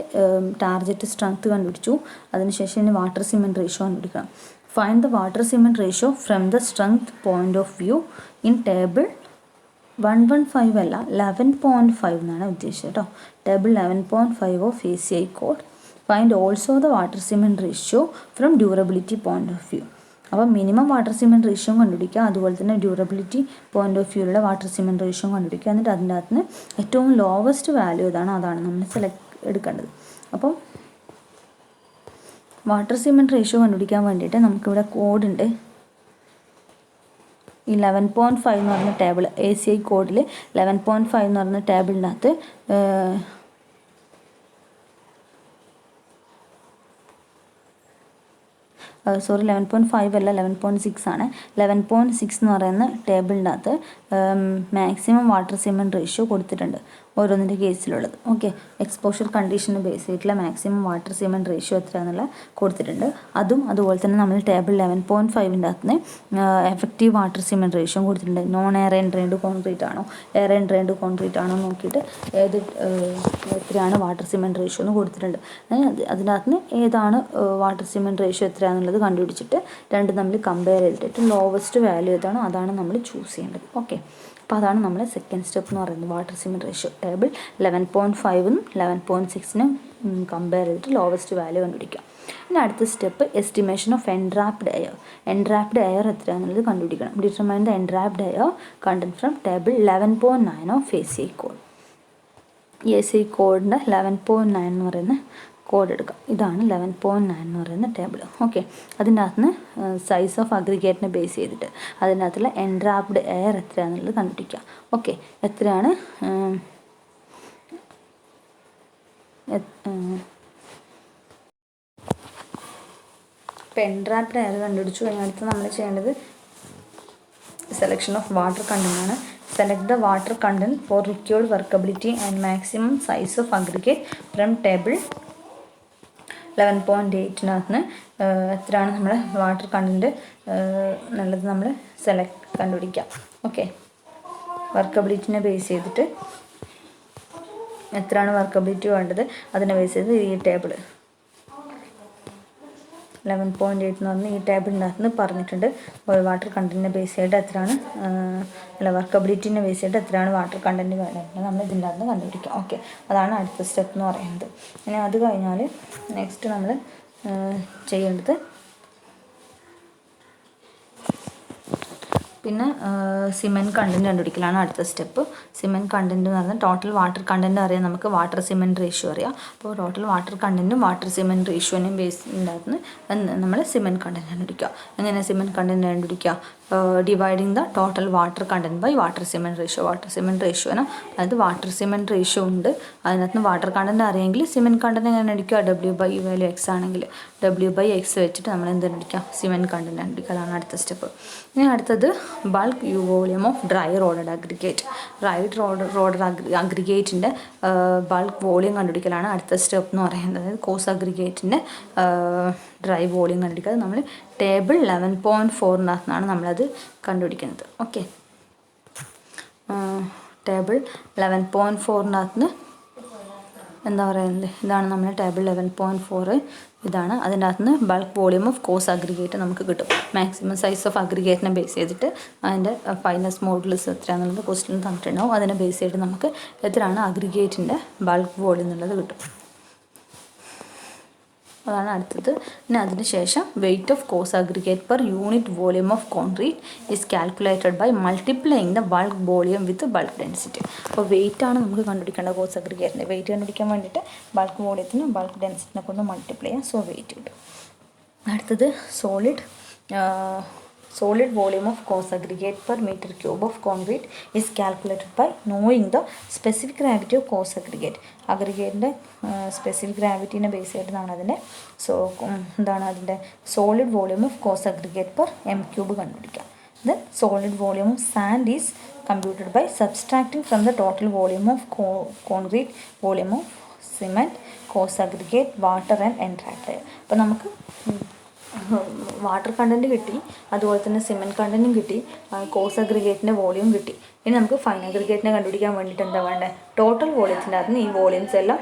ടാർഗറ്റ് സ്ട്രെങ്ത് കണ്ടുപിടിച്ചു. അതിനുശേഷം ഇനി വാട്ടർ സിമെൻറ്റ് റേഷ്യോ കണ്ടുപിടിക്കണം. Find the water cement ratio from the strength point of view in table 115 അല്ല 11.5 എന്നാണ് ഉദ്ദേശിച്ചത് കേട്ടോ. Table 11.5 of ACI code. Find also the water cement ratio from durability point of view. അപ്പോൾ minimum water cement ratio കണ്ടുപിടിക്കുക, അതുപോലെ തന്നെ durability point of വ്യൂയിലുള്ള water cement ratio കണ്ടുപിടിക്കുക. എന്നിട്ട് അതിൻ്റെ അകത്ത് നിന്ന് ഏറ്റവും ലോവസ്റ്റ് വാല്യൂ അതാണ് നമ്മൾ എടുക്കേണ്ടത്. അപ്പോൾ വാട്ടർ സിമെൻറ്റ് റേഷ്യോ കണ്ടുപിടിക്കാൻ വേണ്ടിയിട്ട് നമുക്കിവിടെ കോഡുണ്ട്. ഈ 11.5 എന്ന് പറയുന്ന ടേബിൾ ACI കോഡിൽ 11.5 എന്ന് പറയുന്ന ടേബിളിനകത്ത് 11.5 അല്ല 11.6 ആണ്. 11.6 എന്ന് പറയുന്ന ടേബിളിനകത്ത് മാക്സിമം വാട്ടർ സിമെൻറ്റ് റേഷ്യോ കൊടുത്തിട്ടുണ്ട് ഓരോന്നിൻ്റെ കേസിലുള്ളത്. ഓക്കെ, എക്സ്പോഷർ കണ്ടീഷന് ബേസ് ചെയ്തിട്ടുള്ള മാക്സിമം വാട്ടർ സിമെൻറ്റ് റേഷ്യോ എത്രയാണെന്നുള്ള കൊടുത്തിട്ടുണ്ട്. അതുപോലെ തന്നെ നമ്മൾ ടേബിൾ 11.5ൻ്റെ അകത്ത് എഫക്റ്റീവ് വാട്ടർ സിമെൻറ്റ് റേഷ്യോ കൊടുത്തിട്ടുണ്ട്. നോൺ എയർ എൻട്രെയിൻഡ് കോൺക്രീറ്റ് ആണോ എയർ എൻട്രെയിൻഡ് കോൺക്രീറ്റ് ആണോ നോക്കിയിട്ട് എത്രയാണ് വാട്ടർ സിമെൻറ്റ് റേഷ്യോ എന്ന് കൊടുത്തിട്ടുണ്ട്. അതിനകത്ത് ഏതാണ് വാട്ടർ സിമെൻറ്റ് റേഷ്യോ എത്രയാണെന്നുള്ളത് കണ്ടുപിടിച്ചിട്ട് രണ്ടും തമ്മിൽ കമ്പയർ ചെയ്തിട്ട് ലോവസ്റ്റ് വാല്യൂ ഏതാണോ അതാണ് നമ്മൾ ചൂസ് ചെയ്യേണ്ടത്. ഓക്കെ, അപ്പോൾ അതാണ് നമ്മുടെ സെക്കൻഡ് സ്റ്റെപ്പ് എന്ന് പറയുന്നത്. വാട്ടർ സിമെൻറ്റ് റേഷ്യോ ടേബിൾ 11.5നും 11.6നും കമ്പയർ ചെയ്തിട്ട് ലോവസ്റ്റ് വാല്യൂ കണ്ടുപിടിക്കാം. ഇനി അടുത്ത step estimation of entrapped air. Entrapped air എത്രയാണെന്നുള്ളത് കണ്ടുപിടിക്കണം. Determine the entrapped air content from table 11.9 of ACI code. ACI കോഡിൻ്റെ 11.9 എന്ന് പറയുന്ന കോഡ് എടുക്കാം. ഇതാണ് 11.9 എന്ന് പറയുന്ന ടേബിൾ. ഓക്കെ, അതിൻ്റെ അകത്ത് സൈസ് ഓഫ് അഗ്രിഗേറ്റിനെ ബേസ് ചെയ്തിട്ട് അതിൻ്റെ അകത്തുള്ള എൻട്രാപ്ഡ് എയർ എത്രയാണെന്നുള്ളത് കണ്ടുപിടിക്കാം. ഓക്കെ, എത്രയാണ് ഇപ്പോൾ എൻട്രാപ്ഡ് എയർ കണ്ടുപിടിച്ചു കഴിഞ്ഞാൽ അടുത്ത് നമ്മൾ ചെയ്യേണ്ടത് സെലക്ഷൻ ഓഫ് വാട്ടർ കണ്ടന്റ് ആണ്. Select the water content for required workability and maximum size of aggregate from table 11.8 എത്രയാണ് നമ്മുടെ വാട്ടർ കണ്ടൻറ്റ് എന്നുള്ളത് നമ്മൾ കണ്ടുപിടിക്കാം. ഓക്കെ, വർക്കബിലിറ്റിനെ ബേസ് ചെയ്തിട്ട് എത്രയാണ് വർക്കബിലിറ്റി വേണ്ടത് അതിനെ ബേസ് ചെയ്ത് ഈ ടേബിൾ 11.8 എന്ന് പറഞ്ഞാൽ ഈ ടേബിളിനകത്ത് പറഞ്ഞിട്ടുണ്ട്. വാട്ടർ കണ്ടൻറ്റിനെ ബേസ് ചെയ്തിട്ട് എത്രയാണ് വർക്കബിലിറ്റിനെ ബേസ് ചെയ്തിട്ട് എത്രയാണ് വാട്ടർ കണ്ടൻറ്റ് വേണ്ടത് നമ്മൾ ഇതിൻ്റെ അകത്ത് കണ്ടുപിടിക്കാം. ഓക്കെ, അതാണ് അടുത്ത സ്റ്റെപ്പ് എന്ന് പറയുന്നത്. ഇനി അത് കഴിഞ്ഞാൽ നെക്സ്റ്റ് നമ്മൾ ചെയ്യേണ്ടത് പിന്നെ സിമെൻറ്റ് കണ്ടൻറ്റ് കണ്ടുപിടിക്കലാണ് അടുത്ത സ്റ്റെപ്പ്. സിമെൻറ്റ് കണ്ടൻറ്റ് എന്ന് പറഞ്ഞാൽ ടോട്ടൽ വാട്ടർ കണ്ടൻറ്റ് അറിയാം, നമുക്ക് വാട്ടർ സിമെൻറ്റ് റേഷ്യോ അറിയാം. അപ്പോൾ ടോട്ടൽ വാട്ടർ കണ്ടൻറ്റും വാട്ടർ സിമെൻറ്റ് റേഷ്യോനെയും ബേസ് ഉണ്ടാകുന്ന നമ്മൾ സിമെൻറ്റ് കണ്ടൻറ്റ് കണ്ടുപിടിക്കുക. എങ്ങനെ സിമെൻറ്റ് കണ്ടൻറ്റ് കണ്ടുപിടിക്കുക? Dividing the total water content by water cement ratio. Water cement റേഷ്യോന് അതായത് വാട്ടർ സിമെൻറ്റ് റേഷ്യോ ഉണ്ട്, അതിനകത്ത് വാട്ടർ കണ്ടൻറ്റ് അറിയെങ്കിൽ സിമെൻറ്റ് കണ്ടൻറ്റ് എങ്ങനെ അടിക്കുക? W/U ആണെങ്കിൽ W/X വെച്ചിട്ട് നമ്മൾ എന്ത് കണ്ടുപിടിക്കുക? സിമെൻറ്റ് കണ്ടൻറ്റ് കണ്ടുപിടിക്കുക. അതാണ് അടുത്ത സ്റ്റെപ്പ്. ഇനി അടുത്തത് bulk volume of dry rodded aggregate. Dry rodded അഗ്രിഗേറ്റിൻ്റെ ബൾക്ക് വോളിയം കണ്ടുപിടിക്കലാണ് അടുത്ത സ്റ്റെപ്പ് എന്ന് പറയുന്നത്. കോസ് അഗ്രിഗേറ്റിൻ്റെ ഡ്രൈ വോളിയം കണ്ടുപിടിക്കുക. നമ്മൾ ടേബിൾ 11.4 നമ്മളത് കണ്ടുപിടിക്കുന്നത്. ഓക്കെ, ടേബിൾ 11.4 എന്താ പറയുന്നത്, ഇതാണ് നമ്മൾ ടേബിൾ 11.4 ഇതാണ്. അതിൻ്റെ അകത്ത് നിന്ന് bulk volume of coarse aggregate നമുക്ക് കിട്ടും. മാക്സിമം സൈസ് ഓഫ് അഗ്രിഗേറ്റിനെ ബേസ് ചെയ്തിട്ട് അതിൻ്റെ ഫൈനസ് മോഡുലസ് എത്രയാണെന്നുള്ളത് ക്വസ്റ്റ്യൻ തന്നിട്ടുണ്ടാവും. അതിനെ ബേസ് ചെയ്തിട്ട് നമുക്ക് എത്രയാണ് അഗ്രിഗേറ്റിൻ്റെ ബൾക്ക് വോളിയം എന്നുള്ളത് കിട്ടും. അതാണ് അടുത്തത്. പിന്നെ അതിന് ശേഷം weight of coarse aggregate per unit volume of concrete is calculated by multiplying the bulk volume with bulk density. അപ്പോൾ വെയിറ്റാണ് നമുക്ക് കണ്ടുപിടിക്കേണ്ട കോസ് അഗ്രിഗേറ്റിൻ്റെ. വെയിറ്റ് കണ്ടുപിടിക്കാൻ വേണ്ടിയിട്ട് ബൾക്ക് വോളിയത്തിന് ബൾക്ക് ഡെൻസിറ്റിനെ കൊണ്ട് മൾട്ടിപ്ലൈ ചെയ്യാം. സോ വെയിറ്റ് കിട്ടും. അടുത്തത് solid volume of coarse aggregate per meter cube of concrete is calculated by knowing the specific gravity of coarse aggregate. അഗ്രിഗേറ്റിൻ്റെ സ്പെസിഫിക് ഗ്രാവിറ്റീനെ ബേസ് ചെയ്തിട്ടാണ് അതിൻ്റെ അതിൻ്റെ solid volume of coarse aggregate per m³ കണ്ടുപിടിക്കുക. ഇത് solid volume of sand is computed by subtracting from the total volume of concrete, volume of cement, coarse aggregate, water and entrapped air. അപ്പോൾ നമുക്ക് water content കിട്ടി, അതുപോലെ തന്നെ cement കണ്ടൻറ്റും കിട്ടി, cos അഗ്രിഗേറ്റിൻ്റെ volume കിട്ടി. ഇനി നമുക്ക് ഫൈൻ അഗ്രിഗേറ്റിനെ കണ്ടുപിടിക്കാൻ വേണ്ടിയിട്ട് എന്താ വേണ്ടത്? ടോട്ടൽ വോളിയത്തിൻ്റെ അകത്ത് ഈ വോളിയംസ് എല്ലാം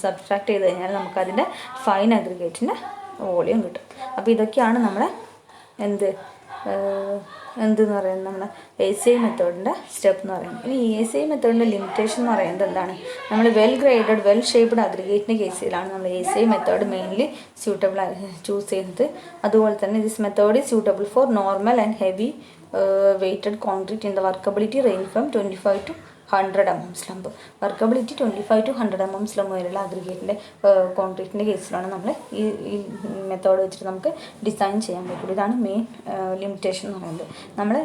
സബ്സ്ട്രാക്ട് ചെയ്ത് കഴിഞ്ഞാൽ നമുക്കതിൻ്റെ ഫൈൻ അഗ്രിഗേറ്റിൻ്റെ വോളിയം കിട്ടും. അപ്പോൾ ഇതൊക്കെയാണ് നമ്മുടെ എന്തെന്ന് പറയുന്നത് നമ്മുടെ ACI മെത്തേഡിൻ്റെ സ്റ്റെപ്പ് എന്ന് പറയുന്നത്. ഇനി ACI മെത്തേഡിൻ്റെ ലിമിറ്റേഷൻ എന്ന് പറയുന്നത് എന്താണ്? നമ്മൾ വെൽ ഗ്രേഡഡ് വെൽ ഷേപ്ഡ് അഗ്രിഗേറ്റിൻ്റെ കേസിലാണ് നമ്മൾ ACI method mainly suitable choose ചെയ്യുന്നത്. അതുപോലെ തന്നെ this method is suitable for normal and heavy weighted concrete in the workability range from 25 to 100 mm slump. Workability 25 to 100 mm slump വരെയുള്ള അഗ്രിഗേറ്റിൻ്റെ കോൺക്രീറ്റിൻ്റെ കേസിലാണ് നമ്മൾ ഈ method വെച്ചിട്ട് നമുക്ക് ഡിസൈൻ ചെയ്യാൻ പറ്റുള്ളൂ. ഇതാണ് മെയിൻ ലിമിറ്റേഷൻ എന്ന് പറയുന്നത്. നമ്മൾ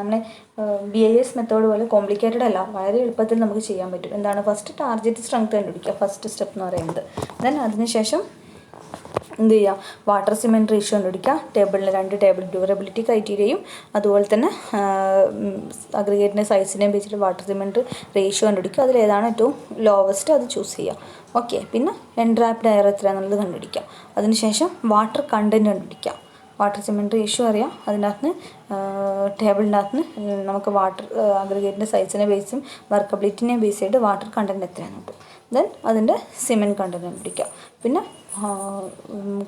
നമ്മളെ BIS മെത്തേഡ് പോലെ കോംപ്ലിക്കേറ്റഡ് അല്ല, വളരെ എളുപ്പത്തിൽ നമുക്ക് ചെയ്യാൻ പറ്റും. എന്താണ് ഫസ്റ്റ് ടാർഗറ്റ് സ്ട്രെങ്ത് കണ്ടുപിടിക്കുക, ഫസ്റ്റ് സ്റ്റെപ്പ് എന്ന് പറയുന്നത്. ദെൻ അതിനുശേഷം എന്ത് ചെയ്യുക, വാട്ടർ സിമെൻറ്റ് റേഷ്യോ കണ്ടുപിടിക്കുക. ടേബിളിൽ 2 ടേബിൾ ഡ്യൂറബിലിറ്റി ക്രൈറ്റീരിയയും അതുപോലെ തന്നെ അഗ്രിഗേറ്റിൻ്റെ സൈസിനെയും വെച്ചിട്ട് വാട്ടർ സിമെൻറ്റ് റേഷ്യോ കണ്ടുപിടിക്കുക. അതിലേതാണ് ഏറ്റവും ലോവസ്റ്റ് അത് ചൂസ് ചെയ്യുക. ഓക്കെ, പിന്നെ എൻട്രാപ്ഡ് എയർ എത്രയാണെന്നുള്ളത് കണ്ടുപിടിക്കുക. അതിനുശേഷം വാട്ടർ കണ്ടൻറ്റ് കണ്ടുപിടിക്കുക. വാട്ടർ സിമെൻറ്റ് റേഷ്യോ അറിയാം, അതിൻ്റെ അകത്ത് ടേബിളിൻ്റെ അകത്ത് നമുക്ക് വാട്ടർ അഗ്രിഗേറ്റിൻ്റെ സൈസിനെ ബേസും വർക്കബിലിറ്റിനെ ബേസ് ചെയ്തിട്ട് വാട്ടർ കണ്ടൻറ്റ് എത്രയാണ് കിട്ടും. ദെൻ അതിൻ്റെ സിമെൻറ്റ് കണ്ടൻറ്റ് കണ്ടുപിടിക്കുക. പിന്നെ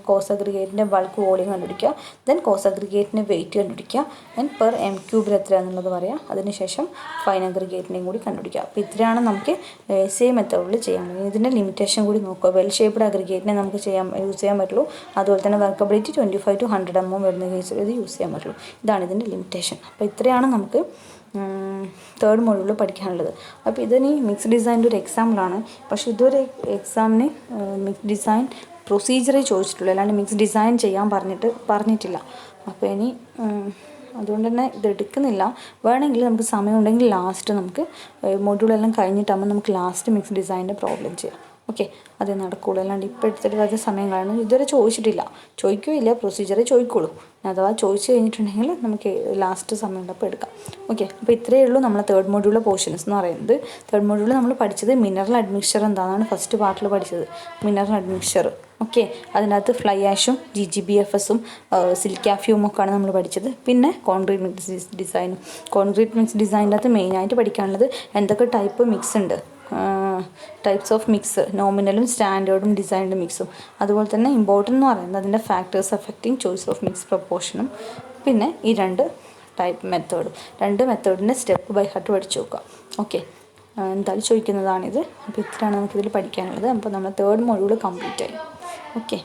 കോസ് അഗ്രിഗേറ്റിൻ്റെ ബൾക്ക് വോളിയം കണ്ടുപിടിക്കുക. ദെൻ കോസ് അഗ്രിഗേറ്റിൻ്റെ വെയിറ്റ് കണ്ടുപിടിക്കുക. ദെൻ പെർ m³ എത്രയാണെന്നുള്ളത് പറയാം. അതിനുശേഷം ഫൈൻ അഗ്രിഗേറ്റിനെയും കൂടി കണ്ടുപിടിക്കുക. അപ്പോൾ ഇത്രയാണ് നമുക്ക് സെയിം മെത്തേഡിൽ ചെയ്യാൻ പറ്റും. ഇതിൻ്റെ ലിമിറ്റേഷൻ കൂടി നോക്കുക. വെൽ ഷേപ്ഡ് അഗ്രിഗേറ്റിനെ നമുക്ക് യൂസ് ചെയ്യാൻ പറ്റുള്ളൂ. അതുപോലെ തന്നെ വർക്കബിലിറ്റി 25 to 100 mm വരുന്ന കേസിൽ ഇത് യൂസ് ചെയ്യാൻ പറ്റുള്ളൂ. ഇതാണ് ഇതിൻ്റെ ലിമിറ്റേഷൻ. അപ്പോൾ ഇത്രയാണ് നമുക്ക് തേർഡ് മൊഡ്യൂളിൽ പഠിക്കാനുള്ളത്. അപ്പോൾ ഇതിന് മിക്സ് ഡിസൈൻ്റെ ഒരു എക്സാമ്പിളാണ്. പക്ഷേ ഇതൊരു എക്സാമിന് മിക്സ് ഡിസൈൻ പ്രൊസീജിയറേ ചോദിച്ചിട്ടുള്ളൂ, അല്ലാണ്ട് മിക്സ് ഡിസൈൻ ചെയ്യാൻ പറഞ്ഞിട്ടില്ല. അപ്പോൾ ഇനി അതുകൊണ്ട് തന്നെ ഇത് എടുക്കുന്നില്ല. വേണമെങ്കിൽ നമുക്ക് സമയമുണ്ടെങ്കിൽ ലാസ്റ്റ് നമുക്ക് മൊഡ്യൂളെല്ലാം കഴിഞ്ഞിട്ടാകുമ്പോൾ നമുക്ക് ലാസ്റ്റ് മിക്സ് ഡിസൈൻ്റെ പ്രോബ്ലം ചെയ്യാം. ഓക്കെ, അത് നടക്കുകയുള്ളൂ. അല്ലാണ്ട് ഇപ്പോൾ എടുത്തിട്ട് വെറുതെ സമയം കാണുന്നു. ഇതുവരെ ചോദിച്ചിട്ടില്ല, ചോദിക്കുകയില്ല, പ്രൊസീജിയറേ ചോദിക്കുള്ളൂ. അഥവാ ചോദിച്ചു കഴിഞ്ഞിട്ടുണ്ടെങ്കിൽ നമുക്ക് ലാസ്റ്റ് സമയം ഉണ്ടപ്പോൾ എടുക്കാം. ഓക്കെ, അപ്പോൾ ഇത്രയേ ഉള്ളൂ നമ്മളെ തേർഡ് മൊഡ്യൂളിലെ പോർഷൻസ് എന്ന് പറയുന്നത്. തേർഡ് മൊഡ്യൂളിൽ നമ്മൾ പഠിച്ചത് മിനറൽ അഡ്മിക്സ്ചർ എന്താണെന്നാണ് ഫസ്റ്റ് പാർട്ടിൽ പഠിച്ചത്. Mineral admixture. ഓക്കെ, അതിനകത്ത് ഫ്ലൈ ആഷും GGBFS-ഉം സിലിക്ക ഫ്യൂമൊക്കെയാണ് നമ്മൾ പഠിച്ചത്. പിന്നെ കോൺക്രീറ്റ് മിക്സ് ഡിസൈനും. കോൺക്രീറ്റ് മിക്സ് ഡിസൈനിൻ്റെ അകത്ത് മെയിനായിട്ട് പഠിക്കാനുള്ളത് എന്തൊക്കെ ടൈപ്പ് മിക്സ് ഉണ്ട്, ടൈപ്സ് ഓഫ് മിക്സ്, നോമിനലും സ്റ്റാൻഡേർഡും ഡിസൈൻഡ് മിക്സും. അതുപോലെ തന്നെ ഇമ്പോർട്ടൻ്റ് എന്ന് പറയുന്നത് അതിൻ്റെ factors affecting choice of mix പ്രൊപ്പോർഷനും. പിന്നെ ഈ 2 മെത്തേഡിൻ്റെ സ്റ്റെപ്പ് ബൈ ഹാർട്ട് പഠിച്ചു നോക്കുക. ഓക്കെ, എന്തായാലും ചോദിക്കുന്നതാണിത്. അപ്പോൾ ഇത്രയാണ് നമുക്കിതിൽ പഠിക്കാനുള്ളത്. അപ്പോൾ നമ്മൾ തേർഡ് മൊഡ്യൂൾ കംപ്ലീറ്റ് ആയി. ഓക്കെ.